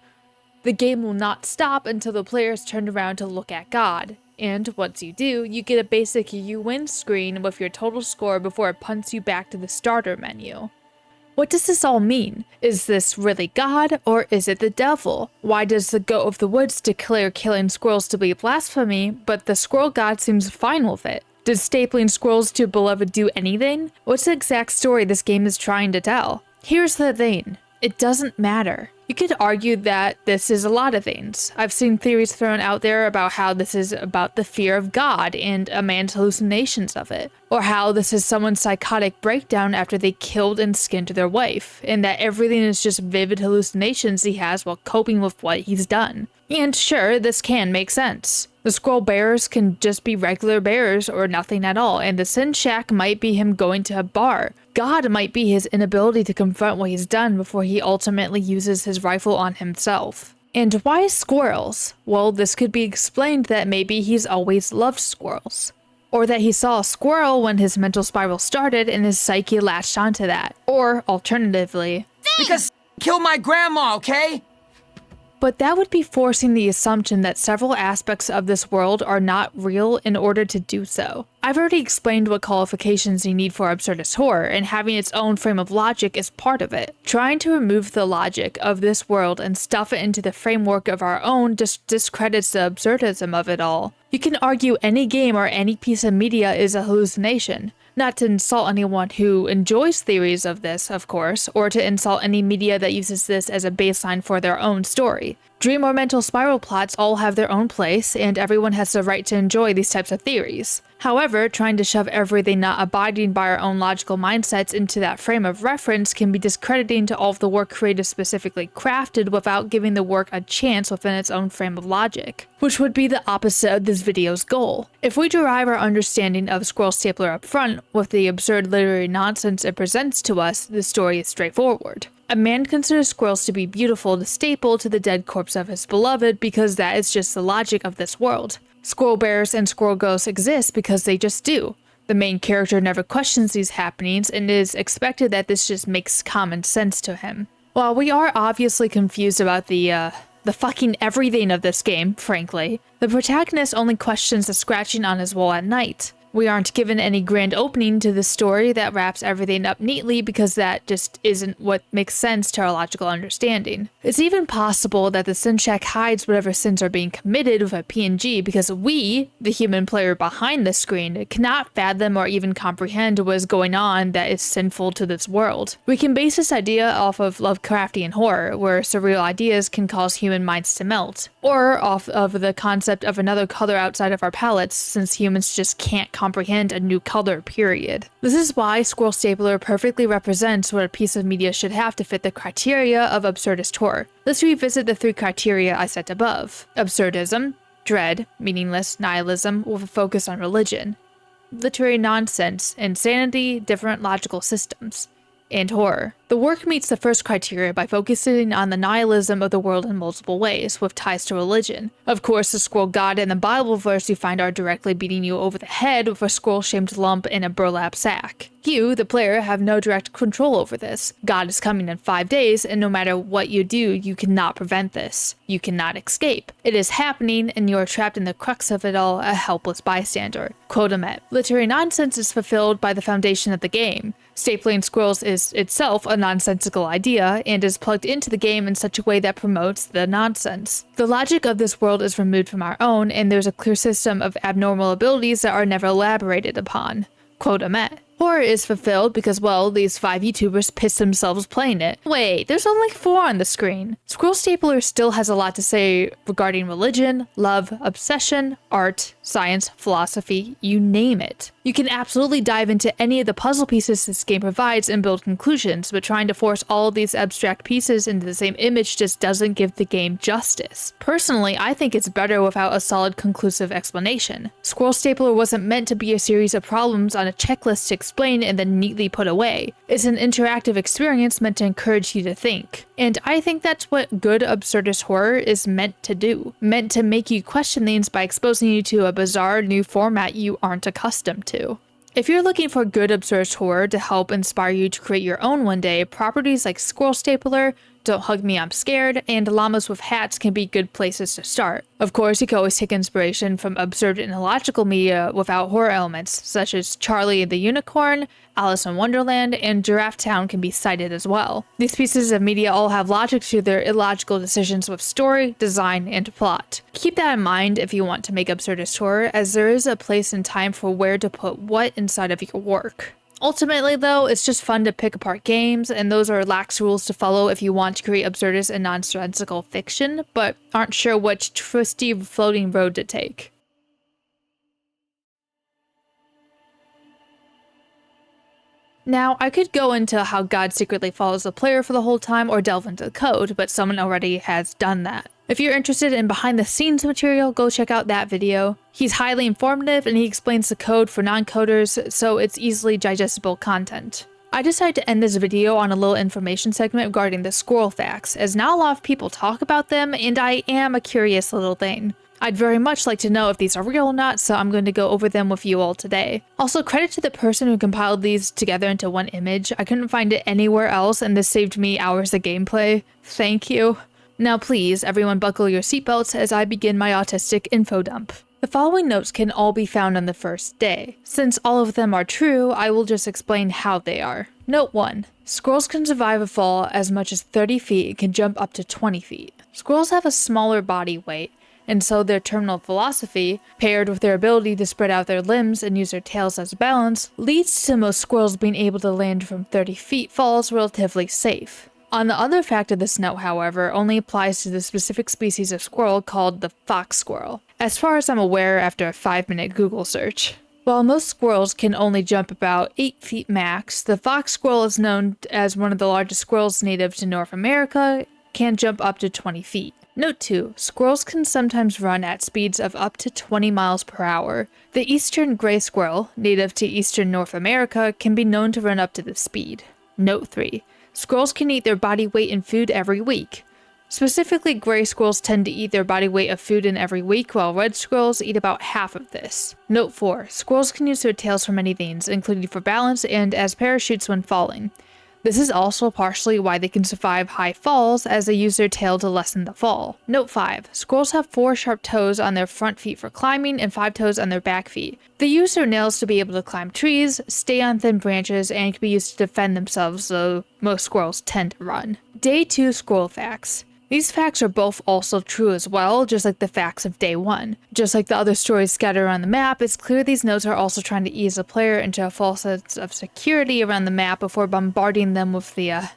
The game will not stop until the player is turned around to look at God. And once you do, you get a basic "you win" screen with your total score before it punts you back to the starter menu. What does this all mean? Is this really God, or is it the devil? Why does the goat of the woods declare killing squirrels to be blasphemy, but the squirrel god seems fine with it? Did stapling squirrels to beloved do anything? What's the exact story this game is trying to tell? Here's the thing. It doesn't matter. You could argue that this is a lot of things. I've seen theories thrown out there about how this is about the fear of God and a man's hallucinations of it, or how this is someone's psychotic breakdown after they killed and skinned their wife, and that everything is just vivid hallucinations he has while coping with what he's done. And sure, this can make sense. The squirrel bears can just be regular bears or nothing at all, and the sin shack might be him going to a bar. God might be his inability to confront what he's done before he ultimately uses his rifle on himself. And why squirrels? Well, this could be explained that maybe he's always loved squirrels. Or that he saw a squirrel when his mental spiral started and his psyche latched onto that. Or, alternatively, Because kill my grandma, okay? but that would be forcing the assumption that several aspects of this world are not real in order to do so. I've already explained what qualifications you need for absurdist horror, and having its own frame of logic is part of it. Trying to remove the logic of this world and stuff it into the framework of our own just discredits the absurdism of it all. You can argue any game or any piece of media is a hallucination. Not to insult anyone who enjoys theories of this, of course, or to insult any media that uses this as a baseline for their own story. Dream or mental spiral plots all have their own place, and everyone has the right to enjoy these types of theories. However, trying to shove everything not abiding by our own logical mindsets into that frame of reference can be discrediting to all of the work created specifically crafted without giving the work a chance within its own frame of logic, which would be the opposite of this video's goal. If we derive our understanding of Squirrel Stapler up front with the absurd literary nonsense it presents to us, the story is straightforward. A man considers squirrels to be beautiful to staple to the dead corpse of his beloved because that is just the logic of this world. Squirrel bears and squirrel ghosts exist because they just do. The main character never questions these happenings and it is expected that this just makes common sense to him. While we are obviously confused about the fucking everything of this game, frankly, the protagonist only questions the scratching on his wall at night. We aren't given any grand opening to the story that wraps everything up neatly because that just isn't what makes sense to our logical understanding. It's even possible that the sin shack hides whatever sins are being committed with a PNG because we, the human player behind the screen, cannot fathom or even comprehend what is going on that is sinful to this world. We can base this idea off of Lovecraftian horror, where surreal ideas can cause human minds to melt, or off of the concept of another color outside of our palettes, since humans just can't comprehend a new color, period. This is why Squirrel Stapler perfectly represents what a piece of media should have to fit the criteria of absurdist horror. Let's revisit the three criteria I set above. Absurdism, dread, meaningless, nihilism with a focus on religion. Literary nonsense, insanity, different logical systems. And horror. The work meets the first criteria by focusing on the nihilism of the world in multiple ways, with ties to religion. Of course, the squirrel god and the Bible verse you find are directly beating you over the head with a squirrel-shaped lump in a burlap sack. You, the player, have no direct control over this. God is coming in 5 days, and no matter what you do, you cannot prevent this. You cannot escape. It is happening, and you are trapped in the crux of it all, a helpless bystander. Quote Amet. Literary nonsense is fulfilled by the foundation of the game. Stapling squirrels is itself a nonsensical idea and is plugged into the game in such a way that promotes the nonsense. The logic of this world is removed from our own, and there's a clear system of abnormal abilities that are never elaborated upon. Quote Amet. Horror is fulfilled because, well, these 5 YouTubers pissed themselves playing it. Wait, there's only 4 on the screen. Squirrel Stapler still has a lot to say regarding religion, love, obsession, art, science, philosophy, you name it. You can absolutely dive into any of the puzzle pieces this game provides and build conclusions, but trying to force all of these abstract pieces into the same image just doesn't give the game justice. Personally, I think it's better without a solid conclusive explanation. Squirrel Stapler wasn't meant to be a series of problems on a checklist to explain and then neatly put away. It's an interactive experience meant to encourage you to think. And I think that's what good absurdist horror is meant to do. Meant to make you question things by exposing you to a bizarre new format you aren't accustomed to. If you're looking for good absurdist horror to help inspire you to create your own one day, properties like Squirrel Stapler, Don't Hug Me, I'm Scared, and Llamas with Hats can be good places to start. Of course, you can always take inspiration from absurd and illogical media without horror elements, such as Charlie and the Unicorn, Alice in Wonderland, and Giraffe Town can be cited as well. These pieces of media all have logic to their illogical decisions with story, design, and plot. Keep that in mind if you want to make absurdist horror, as there is a place and time for where to put what inside of your work. Ultimately, though, it's just fun to pick apart games, and those are lax rules to follow if you want to create absurdist and nonsensical fiction, but aren't sure which twisty floating road to take. Now, I could go into how God secretly follows the player for the whole time or delve into the code, but someone already has done that. If you're interested in behind-the-scenes material, go check out that video. He's highly informative and he explains the code for non-coders, so it's easily digestible content. I decided to end this video on a little information segment regarding the squirrel facts, as not a lot of people talk about them, and I am a curious little thing. I'd very much like to know if these are real or not, so I'm going to go over them with you all today. Also, credit to the person who compiled these together into one image. I couldn't find it anywhere else, and this saved me hours of gameplay. Thank you. Now please, everyone buckle your seatbelts as I begin my autistic info dump. The following notes can all be found on the first day. Since all of them are true, I will just explain how they are. Note 1. Squirrels can survive a fall as much as 30 feet and can jump up to 20 feet. Squirrels have a smaller body weight, and so their terminal velocity, paired with their ability to spread out their limbs and use their tails as balance, leads to most squirrels being able to land from 30 feet falls relatively safe. On the other fact of this note, however, only applies to the specific species of squirrel called the fox squirrel, as far as I'm aware after a 5-minute Google search. While most squirrels can only jump about 8 feet max, the fox squirrel is known as one of the largest squirrels native to North America, can jump up to 20 feet. Note 2. Squirrels can sometimes run at speeds of up to 20 miles per hour. The eastern gray squirrel, native to eastern North America, can be known to run up to this speed. Note 3. Squirrels can eat their body weight in food every week. Specifically, gray squirrels tend to eat their body weight of food in every week, while red squirrels eat about half of this. Note 4. Squirrels can use their tails for many things, including for balance and as parachutes when falling. This is also partially why they can survive high falls, as they use their tail to lessen the fall. Note 5. Squirrels have 4 sharp toes on their front feet for climbing and 5 toes on their back feet. They use their nails to be able to climb trees, stay on thin branches, and can be used to defend themselves, though most squirrels tend to run. Day 2 Squirrel Facts. These facts are both also true as well, just like the facts of day 1. Just like the other stories scattered around the map, it's clear these notes are also trying to ease the player into a false sense of security around the map before bombarding them with the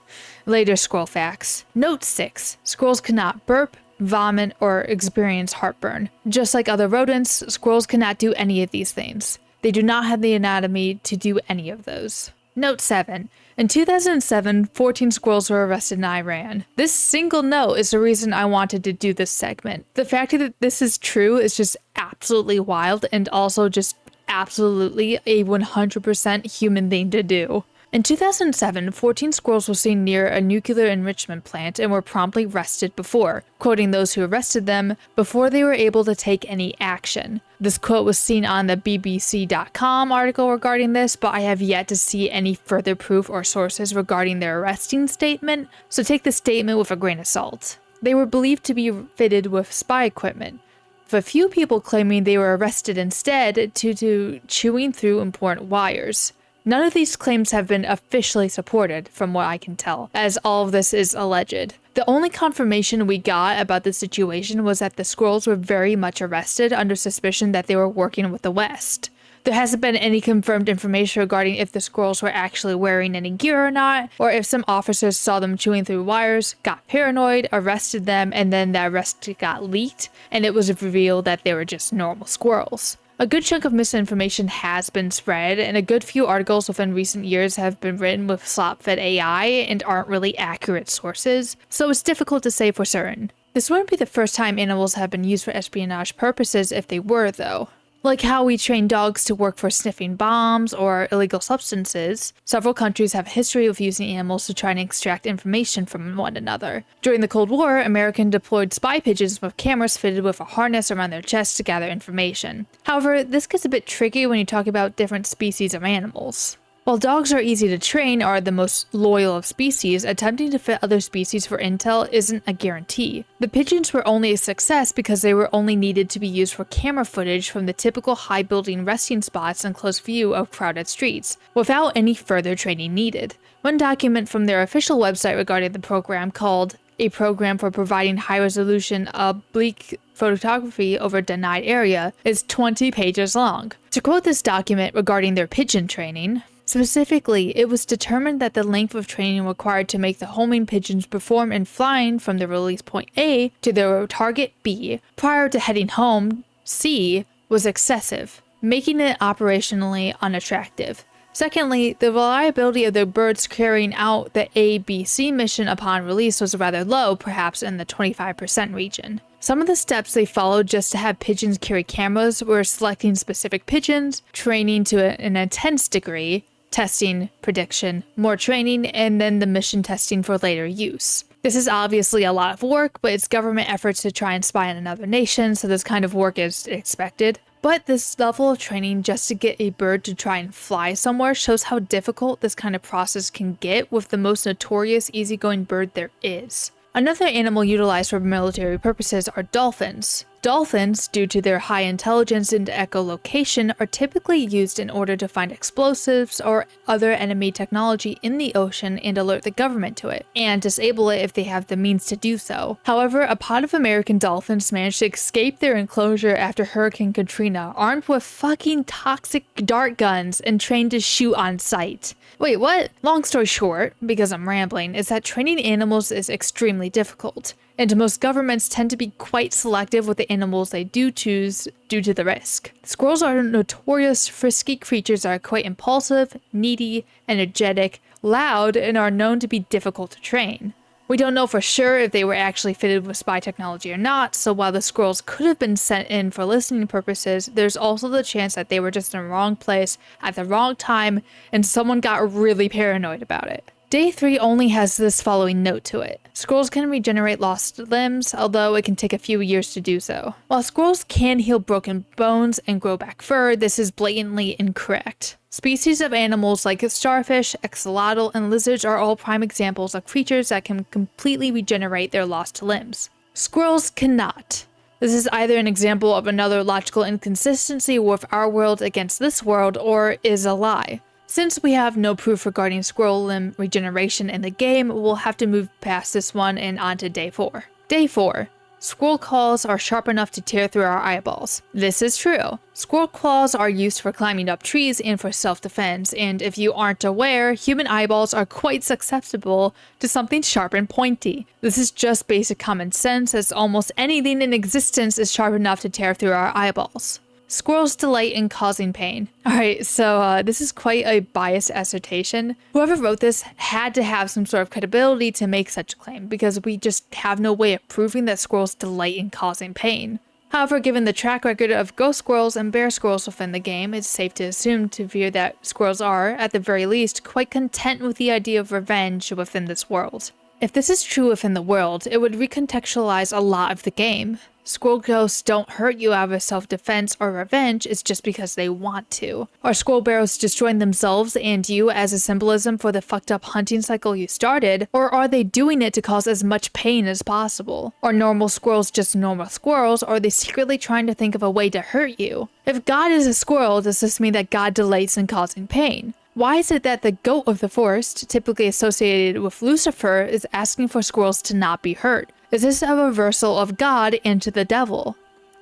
later squirrel facts. Note 6. Squirrels cannot burp, vomit, or experience heartburn. Just like other rodents, squirrels cannot do any of these things. They do not have the anatomy to do any of those. Note 7. In 2007, 14 squirrels were arrested in Iran. This single note is the reason I wanted to do this segment. The fact that this is true is just absolutely wild, and also just absolutely a 100% human thing to do. In 2007, 14 squirrels were seen near a nuclear enrichment plant and were promptly arrested before, quoting those who arrested them, before they were able to take any action. This quote was seen on the BBC.com article regarding this, but I have yet to see any further proof or sources regarding their arresting statement, so take the statement with a grain of salt. They were believed to be fitted with spy equipment, with a few people claiming they were arrested instead due to chewing through important wires. None of these claims have been officially supported, from what I can tell, as all of this is alleged. The only confirmation we got about the situation was that the squirrels were very much arrested under suspicion that they were working with the West. There hasn't been any confirmed information regarding if the squirrels were actually wearing any gear or not, or if some officers saw them chewing through wires, got paranoid, arrested them, and then the arrest got leaked, and it was revealed that they were just normal squirrels. A good chunk of misinformation has been spread, and a good few articles within recent years have been written with slop-fed AI and aren't really accurate sources, so it's difficult to say for certain. This wouldn't be the first time animals have been used for espionage purposes if they were, though. Like how we train dogs to work for sniffing bombs or illegal substances, several countries have a history of using animals to try and extract information from one another. During the Cold War, Americans deployed spy pigeons with cameras fitted with a harness around their chests to gather information. However, this gets a bit tricky when you talk about different species of animals. While dogs are easy to train, are the most loyal of species, attempting to fit other species for intel isn't a guarantee. The pigeons were only a success because they were only needed to be used for camera footage from the typical high building resting spots and close view of crowded streets, without any further training needed. One document from their official website regarding the program, called a program for providing high-resolution oblique photography over denied area, is 20 pages long. To quote this document regarding their pigeon training, specifically, it was determined that the length of training required to make the homing pigeons perform in flying from the release point A to their target B prior to heading home C was excessive, making it operationally unattractive. Secondly, the reliability of the birds carrying out the A-B-C mission upon release was rather low, perhaps in the 25% region. Some of the steps they followed just to have pigeons carry cameras were selecting specific pigeons, training to an intense degree, testing, prediction, more training, and then the mission testing for later use. This is obviously a lot of work, but it's government efforts to try and spy on another nation, so this kind of work is expected. But this level of training just to get a bird to try and fly somewhere shows how difficult this kind of process can get with the most notorious easygoing bird there is. Another animal utilized for military purposes are dolphins. Dolphins, due to their high intelligence and echolocation, are typically used in order to find explosives or other enemy technology in the ocean and alert the government to it, and disable it if they have the means to do so. However, a pod of American dolphins managed to escape their enclosure after Hurricane Katrina, armed with fucking toxic dart guns and trained to shoot on sight. Wait, what? Long story short, because I'm rambling, is that training animals is extremely difficult, and most governments tend to be quite selective with the animals they do choose due to the risk. Squirrels are notorious frisky creatures that are quite impulsive, needy, energetic, loud, and are known to be difficult to train. We don't know for sure if they were actually fitted with spy technology or not, so while the squirrels could have been sent in for listening purposes, there's also the chance that they were just in the wrong place at the wrong time and someone got really paranoid about it. Day 3 only has this following note to it. Squirrels can regenerate lost limbs, although it can take a few years to do so. While squirrels can heal broken bones and grow back fur, this is blatantly incorrect. Species of animals like starfish, axolotl, and lizards are all prime examples of creatures that can completely regenerate their lost limbs. Squirrels cannot. This is either an example of another logical inconsistency with our world against this world, or is a lie. Since we have no proof regarding squirrel limb regeneration in the game, we'll have to move past this one and on to Day 4. Day 4. Squirrel claws are sharp enough to tear through our eyeballs. This is true. Squirrel claws are used for climbing up trees and for self-defense, and if you aren't aware, human eyeballs are quite susceptible to something sharp and pointy. This is just basic common sense, as almost anything in existence is sharp enough to tear through our eyeballs. Squirrels delight in causing pain. Alright, so this is quite a biased assertion. Whoever wrote this had to have some sort of credibility to make such a claim, because we just have no way of proving that squirrels delight in causing pain. However, given the track record of ghost squirrels and bear squirrels within the game, it's safe to assume that squirrels are, at the very least, quite content with the idea of revenge within this world. If this is true within the world, it would recontextualize a lot of the game. Squirrel ghosts don't hurt you out of self-defense or revenge, it's just because they want to. Are squirrel barrows destroying themselves and you as a symbolism for the fucked up hunting cycle you started, or are they doing it to cause as much pain as possible? Are normal squirrels just normal squirrels, or are they secretly trying to think of a way to hurt you? If God is a squirrel, does this mean that God delights in causing pain? Why is it that the goat of the forest, typically associated with Lucifer, is asking for squirrels to not be hurt? Is this a reversal of God into the devil?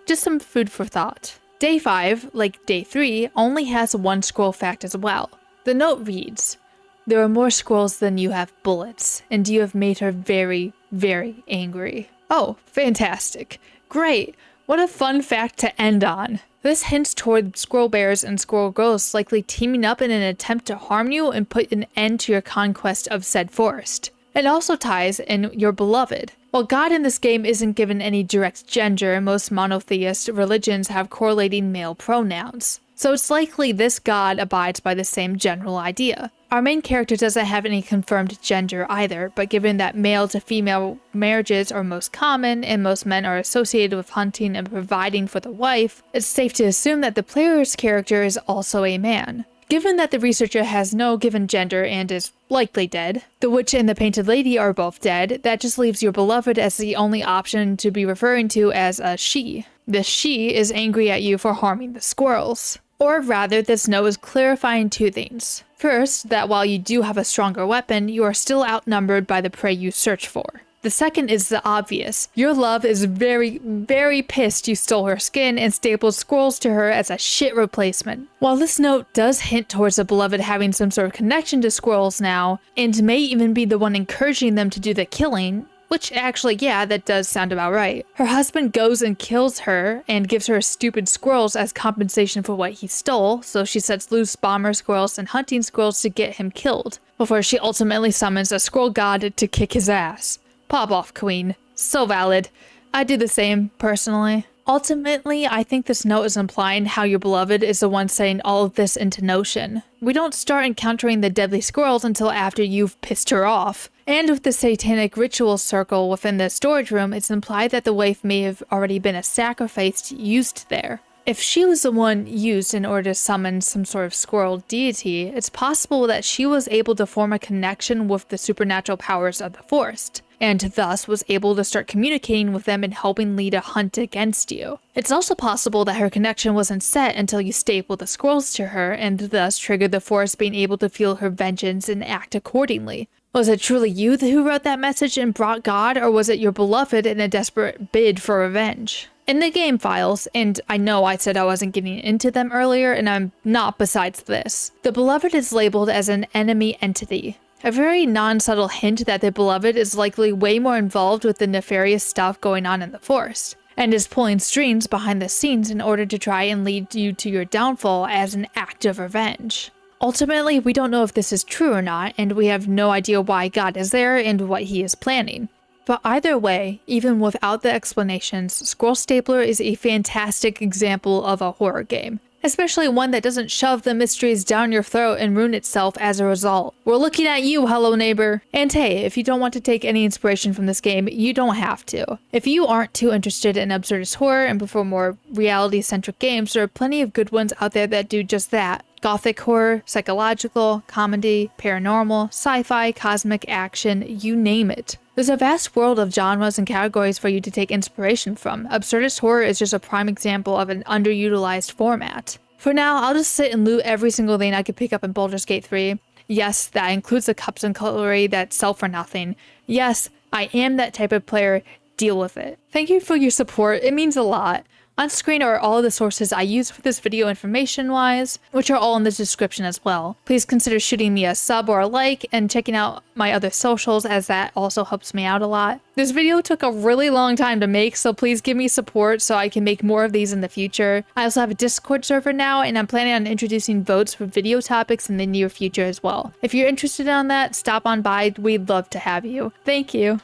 Just some food for thought. Day 5, like Day 3, only has one squirrel fact as well. The note reads, "There are more squirrels than you have bullets, and you have made her very, very angry." Oh, fantastic. Great. What a fun fact to end on. This hints toward squirrel bears and squirrel ghosts likely teaming up in an attempt to harm you and put an end to your conquest of said forest. It also ties in your beloved. While God in this game isn't given any direct gender, most monotheist religions have correlating male pronouns. So it's likely this God abides by the same general idea. Our main character doesn't have any confirmed gender either, but given that male to female marriages are most common and most men are associated with hunting and providing for the wife, it's safe to assume that the player's character is also a man. Given that the researcher has no given gender and is likely dead, the witch and the painted lady are both dead, that just leaves your beloved as the only option to be referring to as a she. The she is angry at you for harming the squirrels. Or rather, this note is clarifying two things. First, that while you do have a stronger weapon, you are still outnumbered by the prey you search for. The second is the obvious. Your love is very, very pissed you stole her skin and stapled squirrels to her as a shit replacement. While this note does hint towards the beloved having some sort of connection to squirrels now, and may even be the one encouraging them to do the killing, which actually, yeah, that does sound about right. Her husband goes and kills her and gives her stupid squirrels as compensation for what he stole, so she sets loose bomber squirrels and hunting squirrels to get him killed, before she ultimately summons a squirrel god to kick his ass. Pop off, queen. So valid. I do the same, personally. Ultimately, I think this note is implying how your beloved is the one setting all of this into motion. We don't start encountering the deadly squirrels until after you've pissed her off. And with the satanic ritual circle within the storage room, it's implied that the waif may have already been a sacrifice used there. If she was the one used in order to summon some sort of squirrel deity, it's possible that she was able to form a connection with the supernatural powers of the forest, and thus was able to start communicating with them and helping lead a hunt against you. It's also possible that her connection wasn't set until you stapled the squirrels to her, and thus triggered the forest being able to feel her vengeance and act accordingly. Was it truly you who wrote that message and brought God, or was it your beloved in a desperate bid for revenge? In the game files, and I know I said I wasn't getting into them earlier, and I'm not besides this, the beloved is labeled as an enemy entity. A very non-subtle hint that the beloved is likely way more involved with the nefarious stuff going on in the forest, and is pulling strings behind the scenes in order to try and lead you to your downfall as an act of revenge. Ultimately, we don't know if this is true or not, and we have no idea why God is there and what he is planning. But either way, even without the explanations, Squirrel Stapler is a fantastic example of a horror game. Especially one that doesn't shove the mysteries down your throat and ruin itself as a result. We're looking at you, hello neighbor. And hey, if you don't want to take any inspiration from this game, you don't have to. If you aren't too interested in absurdist horror and prefer more reality-centric games, there are plenty of good ones out there that do just that. Gothic horror, psychological, comedy, paranormal, sci-fi, cosmic action, you name it. There's a vast world of genres and categories for you to take inspiration from. Absurdist horror is just a prime example of an underutilized format. For now, I'll just sit and loot every single thing I could pick up in Baldur's Gate 3. Yes, that includes the cups and cutlery that sell for nothing. Yes, I am that type of player. Deal with it. Thank you for your support, it means a lot. On screen are all the sources I use for this video information-wise, which are all in the description as well. Please consider shooting me a sub or a like and checking out my other socials, as that also helps me out a lot. This video took a really long time to make, so please give me support so I can make more of these in the future. I also have a Discord server now, and I'm planning on introducing votes for video topics in the near future as well. If you're interested in that, stop on by, we'd love to have you. Thank you.